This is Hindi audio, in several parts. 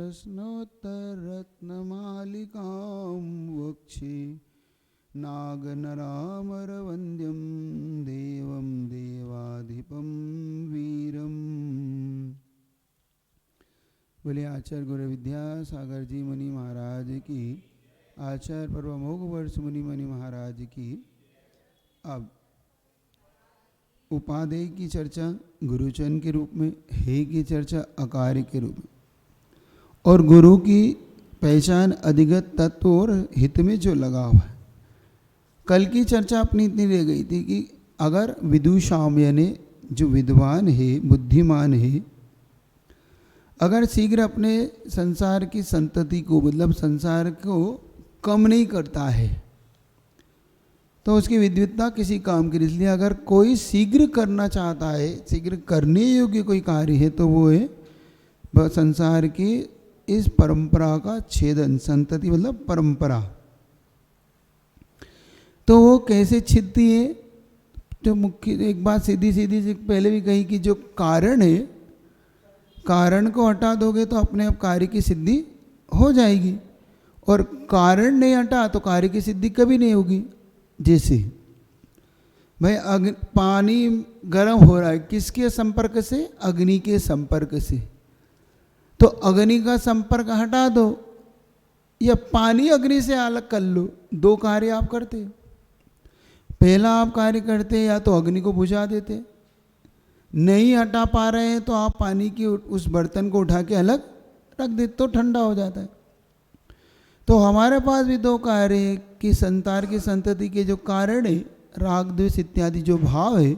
प्रश्नोत्तररत्नमालिकां वक्षे नागनरामरवन्द्यं देवं देवाधिपं वीरम्। बोले आचार्य गुरु विद्यासागर जी मुनि महाराज की, आचार्य पर्वमोघ वर्ष मुनि मुनि महाराज की। अब उपादेय की चर्चा गुरुचरण के रूप में, हे की चर्चा अकार्य के रूप में, और गुरु की पहचान अधिगत तत्व और हित में जो लगा हुआ है। कल की चर्चा अपनी इतनी रह गई थी कि अगर विदुषाम यानी जो विद्वान है, बुद्धिमान है, अगर शीघ्र अपने संसार की संतति को, मतलब संसार को कम नहीं करता है तो उसकी विद्वत्ता किसी काम की। इसलिए अगर कोई शीघ्र करना चाहता है, शीघ्र करने योग्य कोई कार्य है तो वो है संसार की इस परंपरा का छेदन। संतति मतलब परंपरा, तो वो कैसे छिदती है? जो मुख्य एक बात सीधी सीधी से पहले भी कही कि जो कारण है, कारण को हटा दोगे तो अपने आप कार्य की सिद्धि हो जाएगी, और कारण नहीं हटा तो कार्य की सिद्धि कभी नहीं होगी। जैसे भाई पानी गर्म हो रहा है, किसके संपर्क से? अग्नि के संपर्क से। तो अग्नि का संपर्क हटा दो या पानी अग्नि से अलग कर लो, दो कार्य आप करते। पहला आप कार्य करते या तो अग्नि को बुझा देते, नहीं हटा पा रहे हैं तो आप पानी की उस बर्तन को उठा के अलग रख देते तो ठंडा हो जाता है। तो हमारे पास भी दो कार्य है कि संसार की संतति के जो कारण है, राग द्वेष इत्यादि जो भाव है,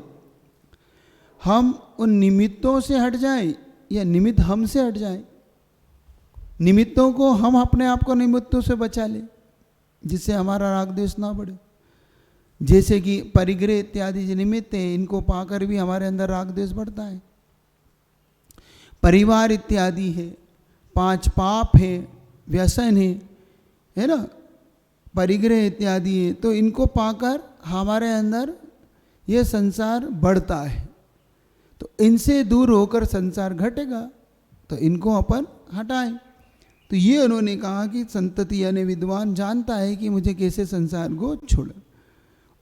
हम उन निमित्तों से हट जाएं या निमित्त हमसे हट जाएं। निमित्तों को हम अपने आप को निमित्तों से बचा लें जिससे हमारा राग द्वेष ना बढ़े। जैसे कि परिग्रह इत्यादि जो निमित्त है, इनको पाकर भी हमारे अंदर राग द्वेष बढ़ता है। परिवार इत्यादि है, 5 पाप है, व्यसन है ना, परिग्रह इत्यादि है, तो इनको पाकर हमारे अंदर ये संसार बढ़ता है। तो इनसे दूर होकर संसार घटेगा, तो इनको अपन हटाएं। तो ये उन्होंने कहा कि संतति यानी विद्वान जानता है कि मुझे कैसे संसार को छोड़े।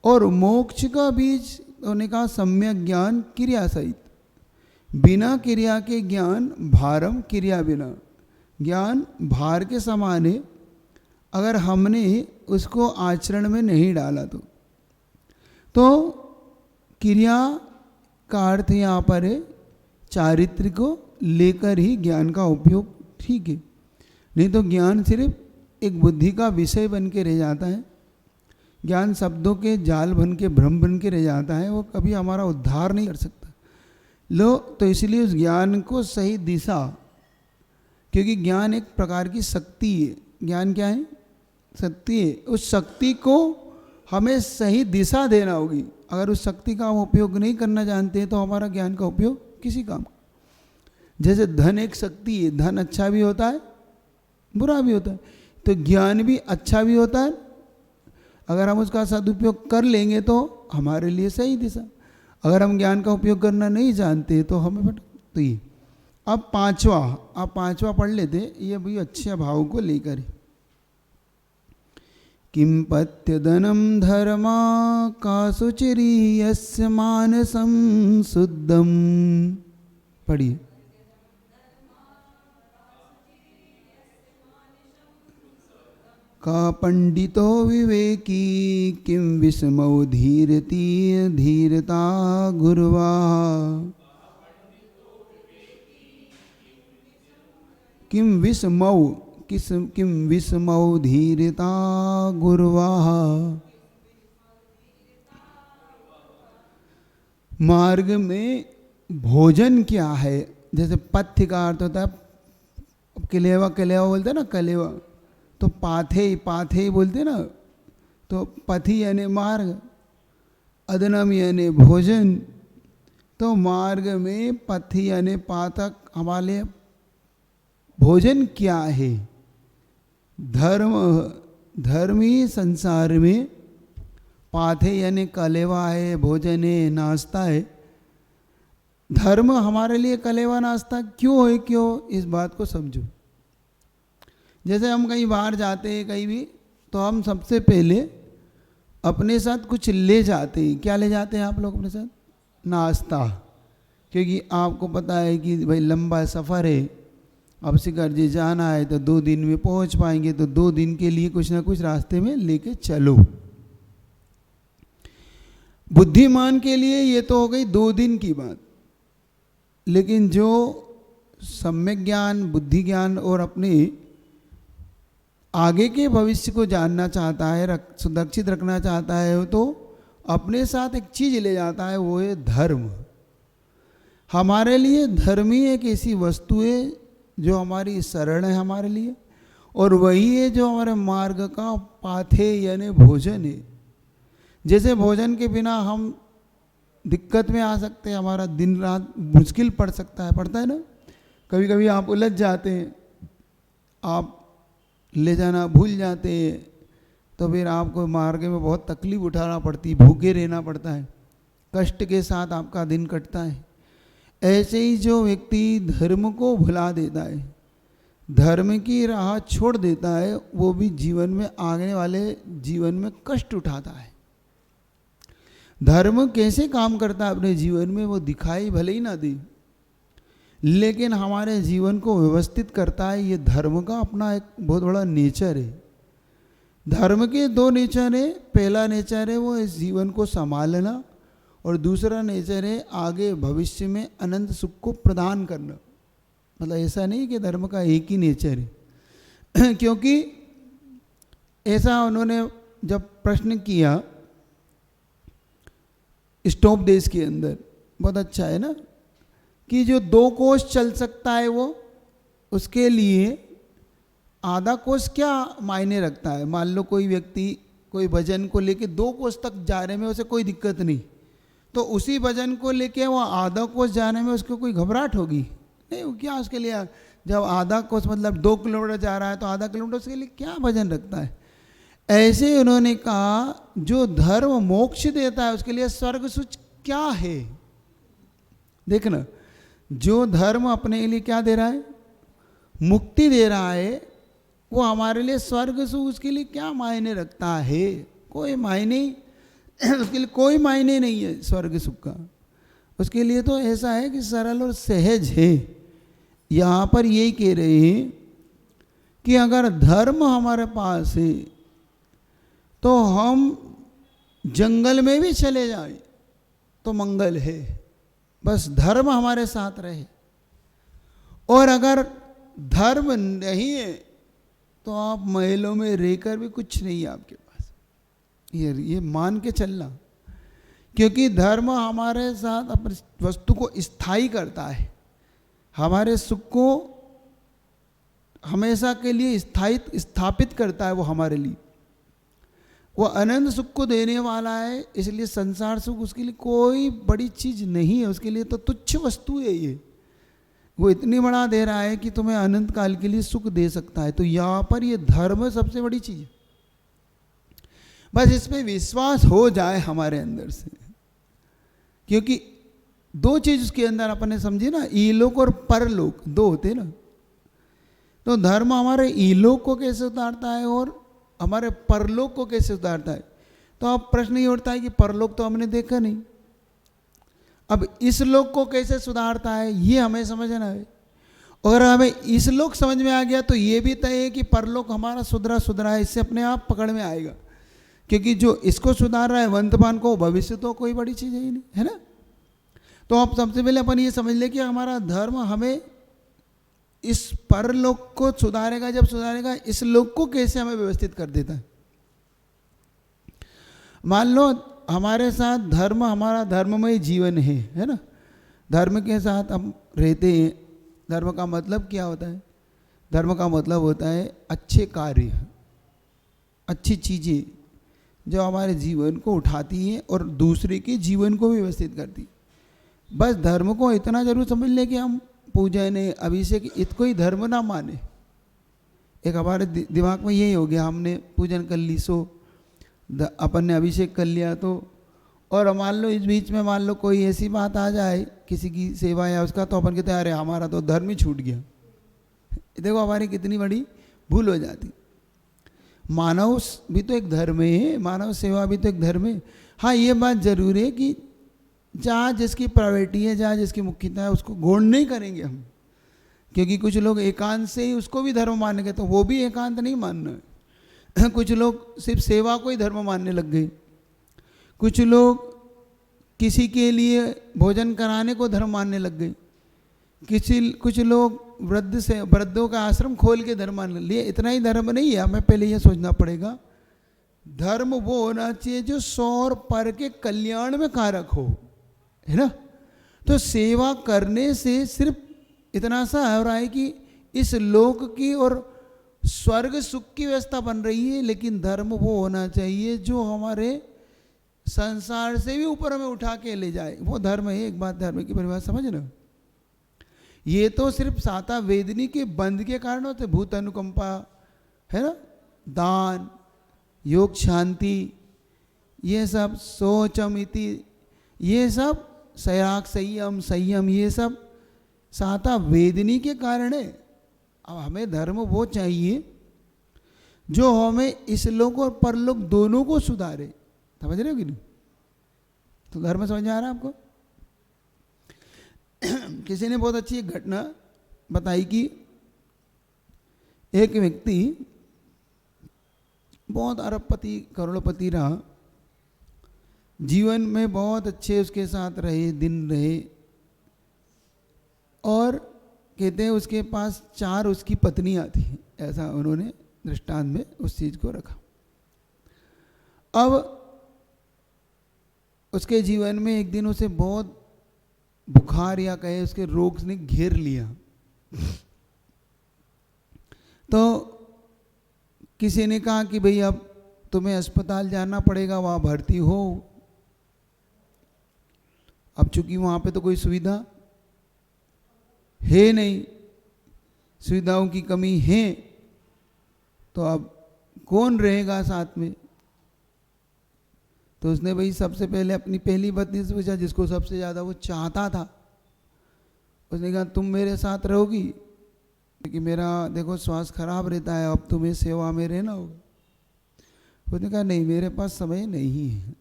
और मोक्ष का बीज उन्होंने कहा सम्यक ज्ञान क्रिया सहित। बिना क्रिया के ज्ञान भारम क्रिया बिना। ज्ञान भार के समान है, अगर हमने उसको आचरण में नहीं डाला तो क्रिया का अर्थ यहाँ पर है चारित्र को लेकर ही ज्ञान का उपयोग, ठीक है। नहीं तो ज्ञान सिर्फ एक बुद्धि का विषय बन के रह जाता है, ज्ञान शब्दों के जाल बन के भ्रम बन के रह जाता है, वो कभी हमारा उद्धार नहीं कर सकता। लो तो इसलिए उस ज्ञान को सही दिशा, क्योंकि ज्ञान एक प्रकार की शक्ति है। ज्ञान क्या है? शक्ति है। उस शक्ति को हमें सही दिशा देना होगी। अगर उस शक्ति का हम उपयोग नहीं करना जानते हैं तो हमारा ज्ञान का उपयोग किसी काम। जैसे धन एक शक्ति है, धन अच्छा भी होता है बुरा भी होता है, तो ज्ञान भी अच्छा भी होता है। अगर हम उसका सदुपयोग कर लेंगे तो हमारे लिए सही दिशा, अगर हम ज्ञान का उपयोग करना नहीं जानते तो हमें तो ये। अब पांचवा पढ़ लेते, ये भी अच्छे भाव को लेकर। किम पत्यदनम धर्मा का सुचिरी यस्य मानसम शुद्धम। पढ़िए। का पंडितो विवेकी किम विस्मौ धीरती धीरता गुरुवा। किम विस्मौ धीरता गुरुवा। मार्ग में भोजन क्या है? जैसे पथ्य का अर्थ होता है कलेवा बोलते हैं ना, कलेवा तो पाथे बोलते ना, तो पथि यानी मार्ग, अदनम यानी भोजन। तो मार्ग में पथि यानी पातक हमारे भोजन क्या है? धर्म ही संसार में पाथे यानी कलेवा है, भोजन है, नाश्ता है। धर्म हमारे लिए कलेवा नाश्ता क्यों है? क्यों? इस बात को समझो। जैसे हम कहीं बाहर जाते हैं कहीं भी, तो हम सबसे पहले अपने साथ कुछ ले जाते हैं। क्या ले जाते हैं आप लोग अपने साथ? नाश्ता। क्योंकि आपको पता है कि भाई लंबा सफ़र है, अब शिखर जी जाना है तो 2 दिन में पहुंच पाएंगे, तो 2 दिन के लिए कुछ ना कुछ रास्ते में लेके चलो। बुद्धिमान के लिए ये तो हो गई 2 दिन की बात, लेकिन जो सम्यक ज्ञान, बुद्धि ज्ञान और अपने आगे के भविष्य को जानना चाहता है, सुरक्षित रखना चाहता है, तो अपने साथ एक चीज ले जाता है, वो है धर्म। हमारे लिए धर्म ही एक ऐसी वस्तु है जो हमारी शरण है हमारे लिए, और वही है जो हमारे मार्ग का पाथे यानी भोजन है। जैसे भोजन के बिना हम दिक्कत में आ सकते हैं, हमारा दिन रात मुश्किल पड़ सकता है, पड़ता है ना। कभी कभी आप उलझ जाते हैं, आप ले जाना भूल जाते हैं, तो फिर आपको मार्ग में बहुत तकलीफ उठाना पड़ती, भूखे रहना पड़ता है, कष्ट के साथ आपका दिन कटता है। ऐसे ही जो व्यक्ति धर्म को भुला देता है, धर्म की राह छोड़ देता है, वो भी जीवन में आने वाले जीवन में कष्ट उठाता है। धर्म कैसे काम करता है अपने जीवन में, वो दिखाई भले ही ना दे, लेकिन हमारे जीवन को व्यवस्थित करता है। ये धर्म का अपना एक बहुत बड़ा नेचर है। धर्म के 2 नेचर है। पहला नेचर है वो इस जीवन को संभालना, और दूसरा नेचर है आगे भविष्य में अनंत सुख को प्रदान करना। मतलब ऐसा नहीं कि धर्म का एक ही नेचर है क्योंकि ऐसा उन्होंने जब प्रश्न किया स्टॉप देश के अंदर, बहुत अच्छा है ना, कि जो 2 कोस चल सकता है वो, उसके लिए आधा कोस क्या मायने रखता है। मान लो कोई व्यक्ति कोई भजन को लेके 2 कोस तक जाने में उसे कोई दिक्कत नहीं, तो उसी भजन को लेके वो आधा कोस जाने में उसको कोई घबराहट होगी नहीं। वो क्या उसके लिए, जब आधा कोस मतलब 2 किलोमीटर जा रहा है तो आधा किलोमीटर उसके लिए क्या भजन रखता है। ऐसे उन्होंने कहा जो धर्म मोक्ष देता है उसके लिए स्वर्ग सुख क्या है। देखना, जो धर्म अपने लिए क्या दे रहा है, मुक्ति दे रहा है, वो हमारे लिए स्वर्ग सुख उसके लिए क्या मायने रखता है। कोई मायने उसके लिए कोई मायने नहीं है स्वर्ग सुख का। उसके लिए तो ऐसा है कि सरल और सहज है। यहाँ पर यही कह रहे हैं कि अगर धर्म हमारे पास है तो हम जंगल में भी चले जाएं तो मंगल है, बस धर्म हमारे साथ रहे। और अगर धर्म नहीं है तो आप महलों में रहकर भी कुछ नहीं है आपके पास। ये मान के चलना, क्योंकि धर्म हमारे साथ अपनी वस्तु को स्थायी करता है, हमारे सुख को हमेशा के लिए स्थापित करता है। वो हमारे लिए वो अनंत सुख को देने वाला है। इसलिए संसार सुख उसके लिए कोई बड़ी चीज नहीं है, उसके लिए तो तुच्छ वस्तु है ये। वो इतनी बड़ा दे रहा है कि तुम्हें अनंत काल के लिए सुख दे सकता है। तो यहाँ पर ये धर्म सबसे बड़ी चीज है। बस इसमें विश्वास हो जाए हमारे अंदर से, क्योंकि 2 चीज उसके अंदर अपने समझे ना, ईलोक और परलोक 2 होते ना। तो धर्म हमारे ईलोक को कैसे उतारता है और हमारे परलोक को कैसे उतारता है। तो अब प्रश्न ये उठता है कि परलोक तो हमने देखा नहीं, अब इस लोक को कैसे सुधारता है, ये हमें समझना है। अगर हमें इस लोक समझ में आ गया तो ये भी तय है कि परलोक हमारा सुधरा है, इससे अपने आप पकड़ में आएगा। क्योंकि जो इसको सुधार रहा है वंतमान को, भविष्य तो कोई बड़ी चीज है ही नहीं, है ना। तो आप सबसे पहले अपन ये समझ ले कि हमारा धर्म हमें इस परलोक को सुधारेगा। जब सुधारेगा इस लोक को कैसे हमें व्यवस्थित कर देता है। मान लो हमारे साथ धर्म, हमारा धर्ममय जीवन है ना। धर्म के साथ हम रहते हैं। धर्म का मतलब क्या होता है? धर्म का मतलब होता है अच्छे कार्य, अच्छी चीज़ें जो हमारे जीवन को उठाती हैं और दूसरे के जीवन को भी व्यवस्थित करती। बस धर्म को इतना जरूर समझ ले कि हम पूजन है, अभिषेक, इसको ही धर्म ना माने। एक हमारे दिमाग में यही हो गया, हमने पूजन कर ली सो अपन ने अभिषेक कर लिया तो, और मान लो इस बीच में मान लो कोई ऐसी बात आ जाए किसी की सेवा या उसका, तो अपन कहते हैं अरे हमारा तो धर्म ही छूट गया। देखो हमारी कितनी बड़ी भूल हो जाती। मानव भी तो एक धर्म है, मानव सेवा भी तो एक धर्म है। हाँ, ये बात जरूर है कि जहाँ जिसकी प्रायोरिटी है, जहाँ जिसकी मुख्यता है, उसको गौण नहीं करेंगे हम, क्योंकि कुछ लोग एकांत से ही उसको भी धर्म मानेंगे, तो वो भी एकांत नहीं मानना है। कुछ लोग सिर्फ सेवा को ही धर्म मानने लग गए, कुछ लोग किसी के लिए भोजन कराने को धर्म मानने लग गए, कुछ लोग वृद्धों का आश्रम खोल के धर्म मानने लिए। इतना ही धर्म नहीं है, हमें पहले ये सोचना पड़ेगा, धर्म वो होना चाहिए जो 100 और पर के कल्याण में कारक हो, है ना। तो सेवा करने से सिर्फ इतना सा हो रहा है कि इस लोक की और स्वर्ग सुख की व्यवस्था बन रही है, लेकिन धर्म वो होना चाहिए जो हमारे संसार से भी ऊपर हमें उठा के ले जाए, वो धर्म है। एक बात धर्म की परिभाषा समझना, ये तो सिर्फ साता वेदनी के बंद के कारण होते, भूत अनुकंपा, है ना, दान, योग शांति, ये सब सोचम इति, ये सब सयाग संयम, ये सब साता वेदनी के कारण है। अब हमें धर्म वो चाहिए जो हमें इस लोक और परलोक दोनों को सुधारे। समझ रहे हो कि नहीं? तो धर्म समझ आ रहा है आपको? किसी ने बहुत अच्छी एक घटना बताई कि एक व्यक्ति बहुत अरबपति करोड़पति रहा, जीवन में बहुत अच्छे उसके साथ रहे, दिन रहे, और कहते हैं उसके पास 4 उसकी पत्नियां थी, ऐसा उन्होंने दृष्टांत में उस चीज को रखा। अब उसके जीवन में एक दिन उसे बहुत बुखार या कहे उसके रोग ने घेर लिया, तो किसी ने कहा कि भाई अब तुम्हें अस्पताल जाना पड़ेगा, वहाँ भर्ती हो। अब चूंकि वहाँ पे तो कोई सुविधा है नहीं, सुविधाओं की कमी है, तो अब कौन रहेगा साथ में? तो उसने भाई सबसे पहले अपनी पहली पत्नी से पूछा, जिसको सबसे ज़्यादा वो चाहता था। उसने कहा तुम मेरे साथ रहोगी, क्योंकि मेरा देखो स्वास्थ्य खराब रहता है, अब तुम्हें सेवा में रहना होगा। उसने कहा नहीं, मेरे पास समय नहीं है,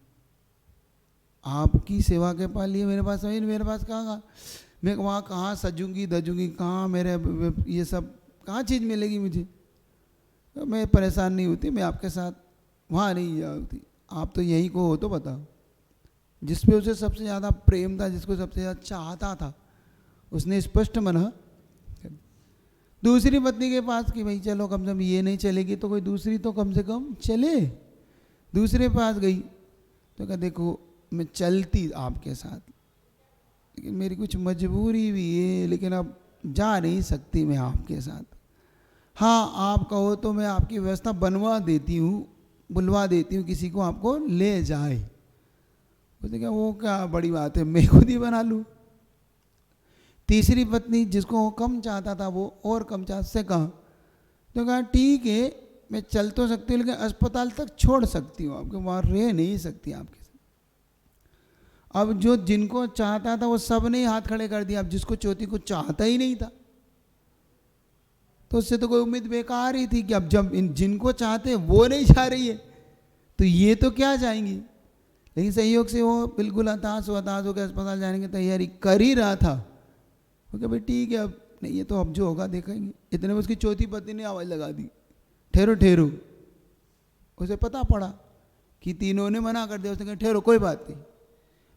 आपकी सेवा के पास लिए मेरे पास समय नहीं, मेरे पास कहाँ, मैं वहाँ कहाँ सजूंगी धजूंगी, कहाँ मेरे ये सब कहाँ चीज़ मिलेगी मुझे, तो मैं परेशान नहीं होती, मैं आपके साथ वहाँ नहीं जाती, आप तो यहीं को हो तो बताओ। जिस पे उसे सबसे ज़्यादा प्रेम था, जिसको सबसे ज़्यादा चाहता था, उसने स्पष्ट मना। दूसरी पत्नी के पास कि भाई चलो कम से कम ये नहीं चलेगी तो कोई दूसरी तो कम से कम चले। दूसरे पास गई तो कहा देखो मैं चलती आपके साथ, लेकिन मेरी कुछ मजबूरी भी है, लेकिन अब जा नहीं सकती मैं आपके साथ। हाँ आप कहो तो मैं आपकी व्यवस्था बनवा देती हूँ, बुलवा देती हूँ किसी को आपको ले जाए। उसने कहा वो क्या बड़ी बात है, मैं खुद ही बना लूँ। तीसरी पत्नी जिसको वो कम चाहता था, वो और कम चाहता से कहा, तो कहा ठीक है मैं चल तो सकती हूँ, लेकिन अस्पताल तक छोड़ सकती हूँ, आपके वहाँ रह नहीं सकती आपके साथ। अब जो जिनको चाहता था वो सब ने हाथ खड़े कर दिया, अब जिसको चौथी को चाहता ही नहीं था तो उससे तो कोई उम्मीद बेकार ही थी कि अब जब जिनको चाहते वो नहीं चाह रही है तो ये तो क्या जाएंगी। लेकिन संयोग से वो बिल्कुल हताश होकर अस्पताल जाने की तैयारी कर ही रहा था। वो कहा भाई ठीक है अब नहीं, ये तो अब जो होगा देखेंगे। इतने में उसकी चौथी पत्नी ने आवाज़ लगा दी, ठहरो ठहरो। उसे पता पड़ा कि तीनों ने मना कर दिया। उसने कहा ठहरो कोई बात नहीं,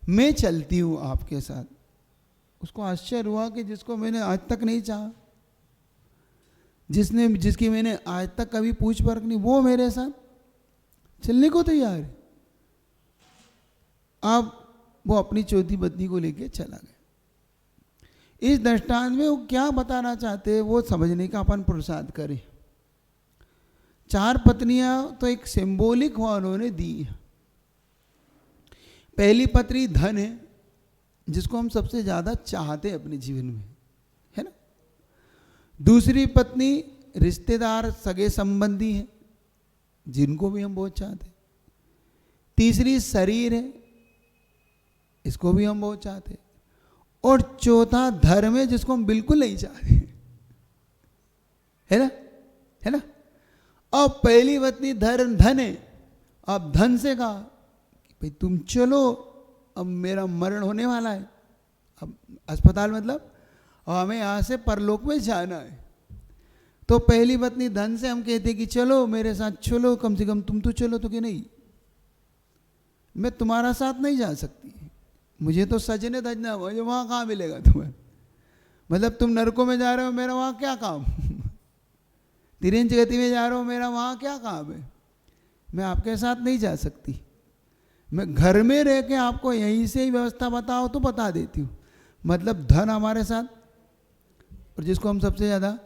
मैं चलती हूँ आपके साथ। उसको आश्चर्य हुआ कि जिसको मैंने आज तक नहीं चाहा, जिसकी मैंने आज तक कभी पूछ परख नहीं, वो मेरे साथ चलने को तैयार है। अब वो अपनी चौथी पत्नी को लेके चला गया। इस दृष्टांत में वो क्या बताना चाहते हैं वो समझने का अपन पुरुषार्थ करें। 4 पत्नियां तो एक सिंबॉलिक हुआ उन्होंने दी। पहली पत्नी धन है, जिसको हम सबसे ज्यादा चाहते हैं अपने जीवन में, है ना। दूसरी पत्नी रिश्तेदार सगे संबंधी है, जिनको भी हम बहुत चाहते हैं। तीसरी शरीर है, इसको भी हम बहुत चाहते हैं। और चौथा धर्म है, जिसको हम बिल्कुल नहीं चाहते, है ना, है ना। अब पहली पत्नी धन है, अब धन से कहा कि भाई तुम चलो, अब मेरा मरण होने वाला है, अब अस्पताल मतलब, और हमें यहाँ से परलोक में जाना है। तो पहली पत्नी धन से हम कहते कि चलो मेरे साथ चलो, कम से कम तुम तो चलो, तो कि नहीं मैं तुम्हारा साथ नहीं जा सकती, मुझे तो सजने धजना, मुझे वहाँ कहाँ मिलेगा तुम्हें, मतलब तुम नरकों में जा रहे हो, मेरा वहाँ क्या काम तिरंज गति में जा रहे हो, मेरा वहाँ क्या काम है, मैं आपके साथ नहीं जा सकती, मैं घर में रह के आपको यहीं से ही व्यवस्था बताओ तो बता देती हूँ। मतलब धन हमारे साथ, और जिसको हम सबसे ज़्यादा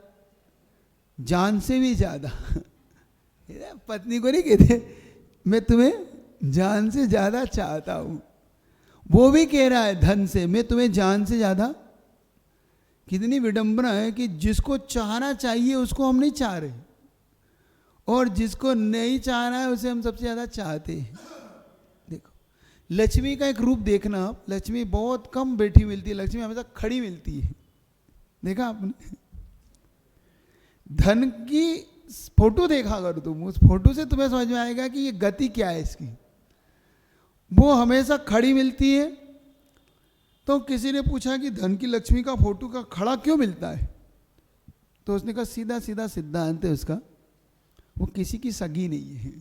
जान से भी ज़्यादा पत्नी को नहीं कहते मैं तुम्हें जान से ज़्यादा चाहता हूँ, वो भी कह रहा है धन से मैं तुम्हें जान से ज़्यादा। कितनी विडंबना है कि जिसको चाहना चाहिए उसको हम नहीं चाह रहे, और जिसको नहीं चाहना है उसे हम सबसे ज़्यादा चाहते हैं। देखो लक्ष्मी का एक रूप देखना आप, लक्ष्मी बहुत कम बैठी मिलती है, लक्ष्मी हमेशा खड़ी मिलती है, देखा आपने। धन की फोटो देखा करो तुम, उस फोटो से तुम्हें समझ में आएगा कि ये गति क्या है इसकी, वो हमेशा खड़ी मिलती है। तो किसी ने पूछा कि धन की लक्ष्मी का फोटो का खड़ा क्यों मिलता है, तो उसने कहा सीधा सीधा सिद्धांत है उसका, वो किसी की सगी नहीं है,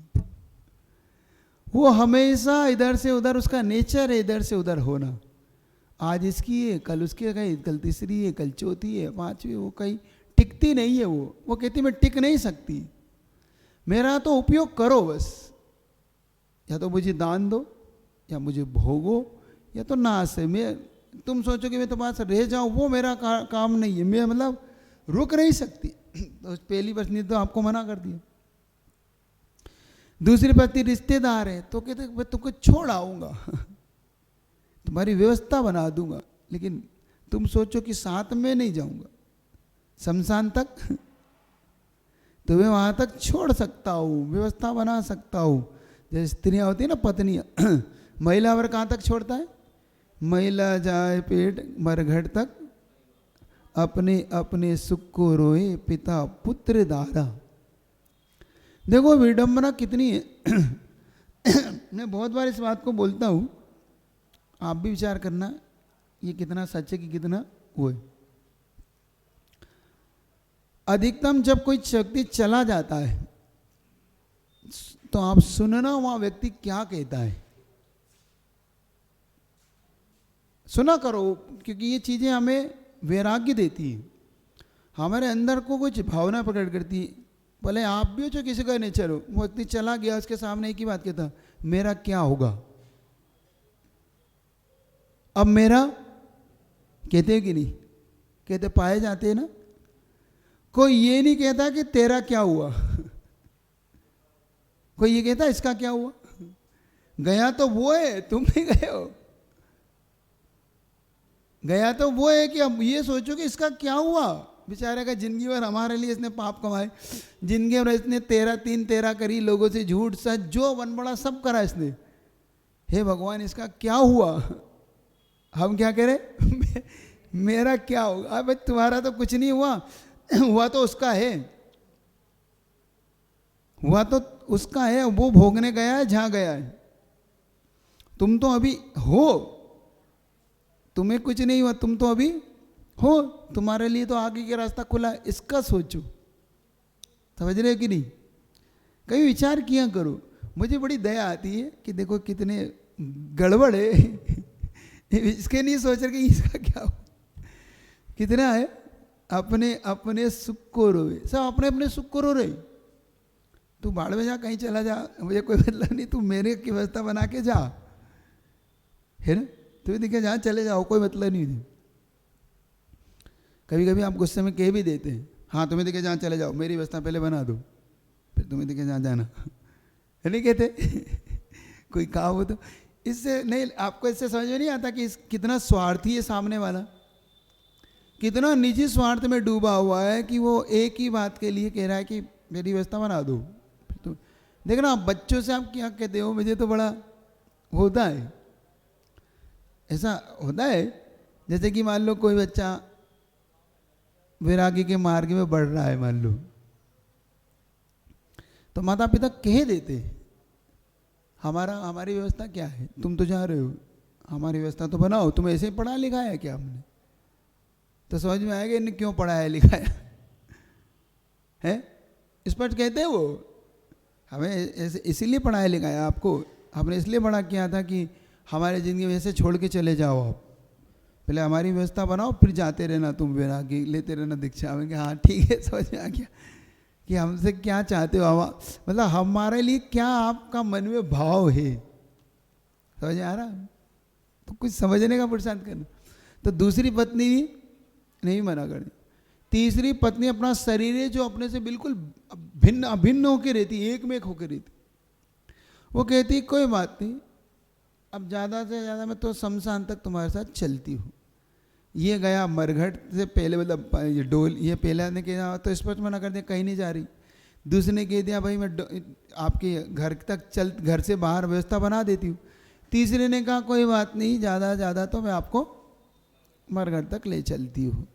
वो हमेशा इधर से उधर, उसका नेचर है इधर से उधर होना। आज इसकी है, कल उसकी है, कल तीसरी है, कल चौथी है, पांचवी, वो कहीं टिकती नहीं है। वो कहती मैं टिक नहीं सकती, मेरा तो उपयोग करो बस, या तो मुझे दान दो, या मुझे भोगो, या तो नाश है। मैं तुम सोचो कि मैं तुम्हारे पास रह जाऊं, वो मेरा काम नहीं है, मैं मतलब रुक नहीं सकती। तो पहली पत्नी तो आपको मना कर दिया। दूसरी पत्नी रिश्तेदार है, तो कहते मैं तुमको छोड़ आऊंगा तुम्हारी व्यवस्था बना दूंगा, लेकिन तुम सोचो कि साथ में नहीं जाऊंगा शमशान तक तो मैं वहां तक छोड़ सकता हूँ, व्यवस्था बना सकता हूँ। जैसे स्त्रियां होती है ना, पत्नियां, महिला वर्ग कहाँ तक छोड़ता है, महिला जाए पेट मरघट तक, अपने अपने सुख को रोए पिता पुत्र दारा। देखो विडंबना कितनी है मैं बहुत बार इस बात को बोलता हूँ, आप भी विचार करना ये कितना सच है कि कितना वो है। अधिकतम जब कोई व्यक्ति चला जाता है तो आप सुनना वहां व्यक्ति क्या कहता है, सुना करो, क्योंकि ये चीजें हमें वैराग्य देती है, हमारे अंदर को कुछ भावना प्रकट करती है। भले आप भी हो जो किसी का नेचर हो, वो व्यक्ति चला गया, उसके सामने एक ही बात कहता मेरा क्या होगा, अब मेरा कहते हैं कि नहीं कहते, पाए जाते हैं ना। कोई ये नहीं कहता कि तेरा क्या हुआ कोई ये कहता इसका क्या हुआ, गया तो वो है, तुम नहीं गए हो, गया तो वो है कि अब ये सोचो कि इसका क्या हुआ, बेचारे का जिंदगी भर हमारे लिए इसने पाप कमाए, जिंदगी भर इसने 13 करी, लोगों से झूठ सच जो बनबड़ा सब करा इसने, हे भगवान इसका क्या हुआ। हम क्या कह रहे मेरा क्या होगा, अब तुम्हारा तो कुछ नहीं हुआ, हुआ तो उसका है, हुआ तो उसका है, वो भोगने गया है जहां गया है, तुम तो अभी हो, तुम्हें कुछ नहीं हुआ, तुम तो अभी हो, तुम्हारे लिए तो आगे का रास्ता खुला है, इसका सोचो। समझ रहे हो कि नहीं, कभी विचार किया करो। मुझे बड़ी दया आती है कि देखो कितने गड़बड़ है इसके नहीं सोच रहे कि इसका क्या हो, कितना है अपने अपने सुख को रोए, सब अपने अपने सुख को रो रहे। तू बाढ़ में जा, कहीं चला जा, मुझे कोई मतलब नहीं, तू मेरे की व्यवस्था बना के जा, है ना, तुम्हें दिखे जहाँ चले जाओ, कोई मतलब नहीं। कभी कभी आप गुस्से में कह भी देते हैं, हाँ तुम्हें दिखे जहाँ चले जाओ, मेरी व्यवस्था पहले बना दो, फिर तुम्हें दिखे जहाँ जाना नहीं कहते कोई कहा हो तो। इससे नहीं, आपको इससे समझ में नहीं आता कि कितना स्वार्थी है सामने वाला, कितना निजी स्वार्थ में डूबा हुआ है कि वो एक ही बात के लिए कह रहा है कि मेरी व्यवस्था बना दो। तो देखना आप बच्चों से आप क्या कहते हो, मुझे तो बड़ा होता है, ऐसा होता है। जैसे कि मान लो कोई बच्चा वैराग्य के मार्ग में बढ़ रहा है, मान लो, तो माता पिता कह देते हमारी व्यवस्था क्या है, तुम तो जा रहे हो, हमारी व्यवस्था तो बनाओ, तुम ऐसे ही पढ़ा लिखाया क्या हमने? तो समझ में आएगा इन्हें क्यों पढ़ाया लिखाया है। स्पष्ट कहते हैं वो, हमें इसीलिए पढ़ाया लिखाया आपको, हमने इसलिए बड़ा किया था कि हमारे ज़िंदगी में ऐसे छोड़ के चले जाओ आप, पहले हमारी व्यवस्था बनाओ, फिर जाते रहना तुम वैरागी लेते रहना दीक्षा में। कि हाँ ठीक है, समझ में आ गया कि हमसे क्या चाहते हो, हम मतलब हमारे लिए क्या आपका मन में भाव है, समझ आ रहा? तो कुछ समझने का पुरुषार्थ करना। तो दूसरी पत्नी नहीं मना करनी। तीसरी पत्नी अपना शरीर है जो अपने से बिल्कुल भिन्न अभिन्न होकर रहती, एक में एक होकर रहती। वो कहती कोई बात नहीं, अब ज़्यादा से ज़्यादा मैं तो शमशान तक तुम्हारे साथ चलती हूँ। ये गया मरघट से पहले, मतलब ये डोल, ये पहले ने कहा तो स्पष्ट मना कर दिया कहीं नहीं जा रही। दूसरे ने कह दिया भाई मैं आपके घर तक चल, घर से बाहर व्यवस्था बना देती हूँ। तीसरे ने कहा कोई बात नहीं, ज़्यादा ज़्यादा तो मैं आपको मरघट तक ले चलती हूँ।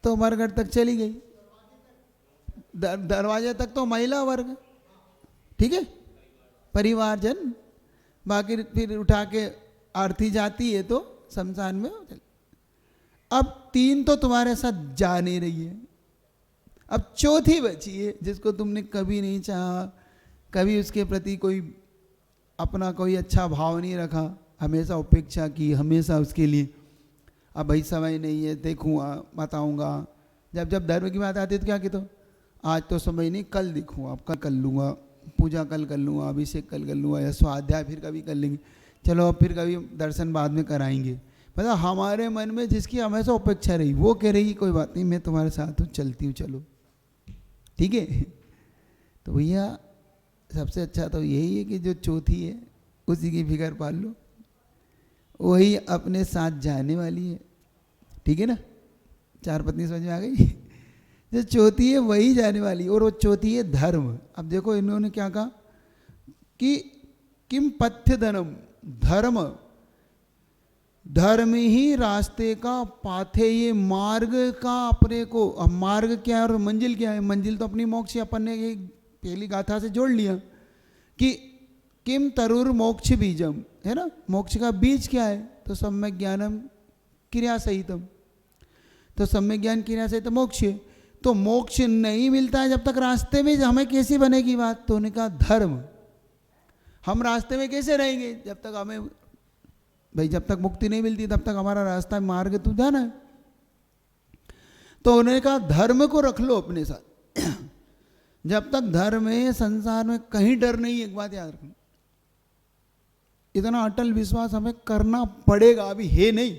तो मरघट तक चली गई, दरवाजे तक तो महिला वर्ग, ठीक है, परिवारजन, बाकी फिर उठा के आरती जाती है तो शमशान में। अब तीन तो तुम्हारे साथ जा नहीं रही है, अब चौथी बची है जिसको तुमने कभी नहीं चाहा, कभी उसके प्रति कोई अपना कोई अच्छा भाव नहीं रखा, हमेशा उपेक्षा की, हमेशा उसके लिए अब भाई समय नहीं है, देखूँगा बताऊँगा। जब जब धर्म की बात आती है तो क्या कहते हो, आज तो समय नहीं, कल देखूँगा, अब कल कर लूँगा, पूजा कल कर लूँगा, अभिषेक कल कर लूँगा, या स्वाध्याय फिर कभी कर लेंगे, चलो अब फिर कभी दर्शन बाद में कराएंगे। मतलब हमारे मन में जिसकी हमेशा उपेक्षा रही वो कह रही कोई बात नहीं मैं तुम्हारे साथ हूँ, चलती हूँ, चलो ठीक है। तो भैया सबसे अच्छा तो यही है कि जो चौथी है उसी की फिक्र पाल लो, वही अपने साथ जाने वाली है, ठीक है ना। चार पत्नी समझ में आ गई। जो चौथी है वही जाने वाली, और वो चौथी है धर्म। अब देखो इन्होंने क्या कहा कि किम पथ्य धर्म, धर्म, धर्म ही रास्ते का पाथे, ये मार्ग का अपने को, अब मार्ग क्या है और मंजिल क्या है, मंजिल तो अपनी मोक्ष है। अपन ने ये पहली गाथा से जोड़ लिया कि किम तरुर मोक्ष बीजम, है ना, मोक्ष का बीज क्या है, तो सम्यक ज्ञानम क्रिया सहितम, तो सम्यक ज्ञान क्रिया सहित मोक्ष है। तो मोक्ष नहीं मिलता है जब तक रास्ते में, हमें कैसी बनेगी बात, तो उन्होंने कहा धर्म। हम रास्ते में कैसे रहेंगे, जब तक हमें भाई जब तक मुक्ति नहीं मिलती तब तक हमारा रास्ता मार्ग तो जाना है। तो उन्होंने कहा धर्म को रख लो अपने साथ। जब तक धर्म है संसार में कहीं डर नहीं, एक बात याद रखना, इतना अटल विश्वास हमें करना पड़ेगा। अभी है नहीं,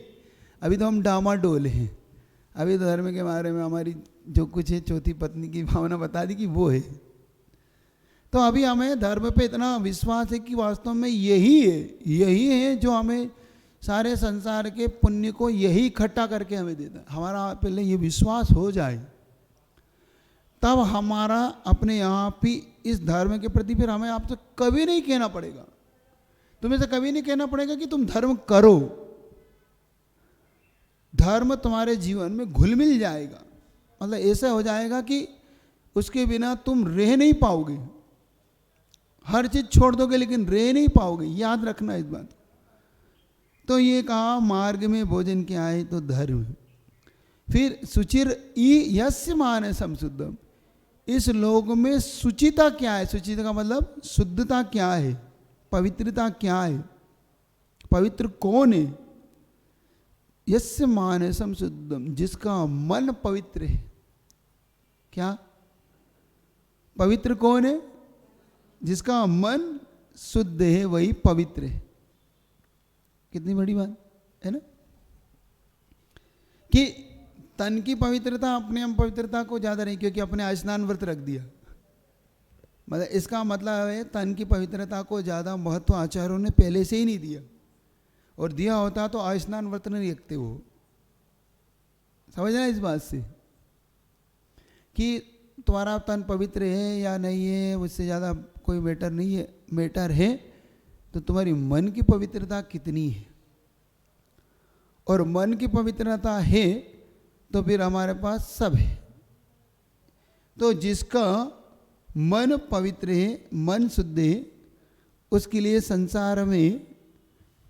अभी तो हम डामाडोल हैं, अभी तो धर्म के बारे में हमारी जो कुछ है चौथी पत्नी की भावना बता दी कि वो है। तो अभी हमें धर्म पे इतना विश्वास है कि वास्तव में यही है जो हमें सारे संसार के पुण्य को यही इकट्ठा करके हमें देता है। हमारा पहले ये विश्वास हो जाए तब हमारा अपने आप ही इस धर्म के प्रति फिर हमें आपसे कभी नहीं कहना पड़ेगा, तुम्हें से कभी नहीं कहना पड़ेगा कि तुम धर्म करो। धर्म तुम्हारे जीवन में घुल मिल जाएगा, मतलब ऐसा हो जाएगा कि उसके बिना तुम रह नहीं पाओगे। हर चीज छोड़ दोगे लेकिन रह नहीं पाओगे, याद रखना इस बात। तो ये कहा मार्ग में भोजन क्या है, तो धर्म। फिर सुचिर ई यस्य मान संशुद्धम, इस लोक में सुचिता क्या है, सुचिता का मतलब शुद्धता क्या है, पवित्रता क्या है, पवित्र कौन है। यस्य मान संशुद्धम, जिसका मन पवित्र है। क्या पवित्र कौन है, जिसका मन शुद्ध है वही पवित्र है। कितनी बड़ी बात है ना, कि तन की पवित्रता अपने हम पवित्रता को ज्यादा नहीं, क्योंकि अपने स्नान व्रत रख दिया, मतलब इसका मतलब है तन की पवित्रता को ज्यादा महत्व आचार्यों ने पहले से ही नहीं दिया, और दिया होता तो स्नान व्रत नहीं रखते वो। समझना इस बात से कि तुम्हारा तन पवित्र है या नहीं है उससे ज़्यादा कोई मैटर नहीं है, मैटर है तो तुम्हारी मन की पवित्रता कितनी है। और मन की पवित्रता है तो फिर हमारे पास सब है। तो जिसका मन पवित्र है, मन शुद्ध है, उसके लिए संसार में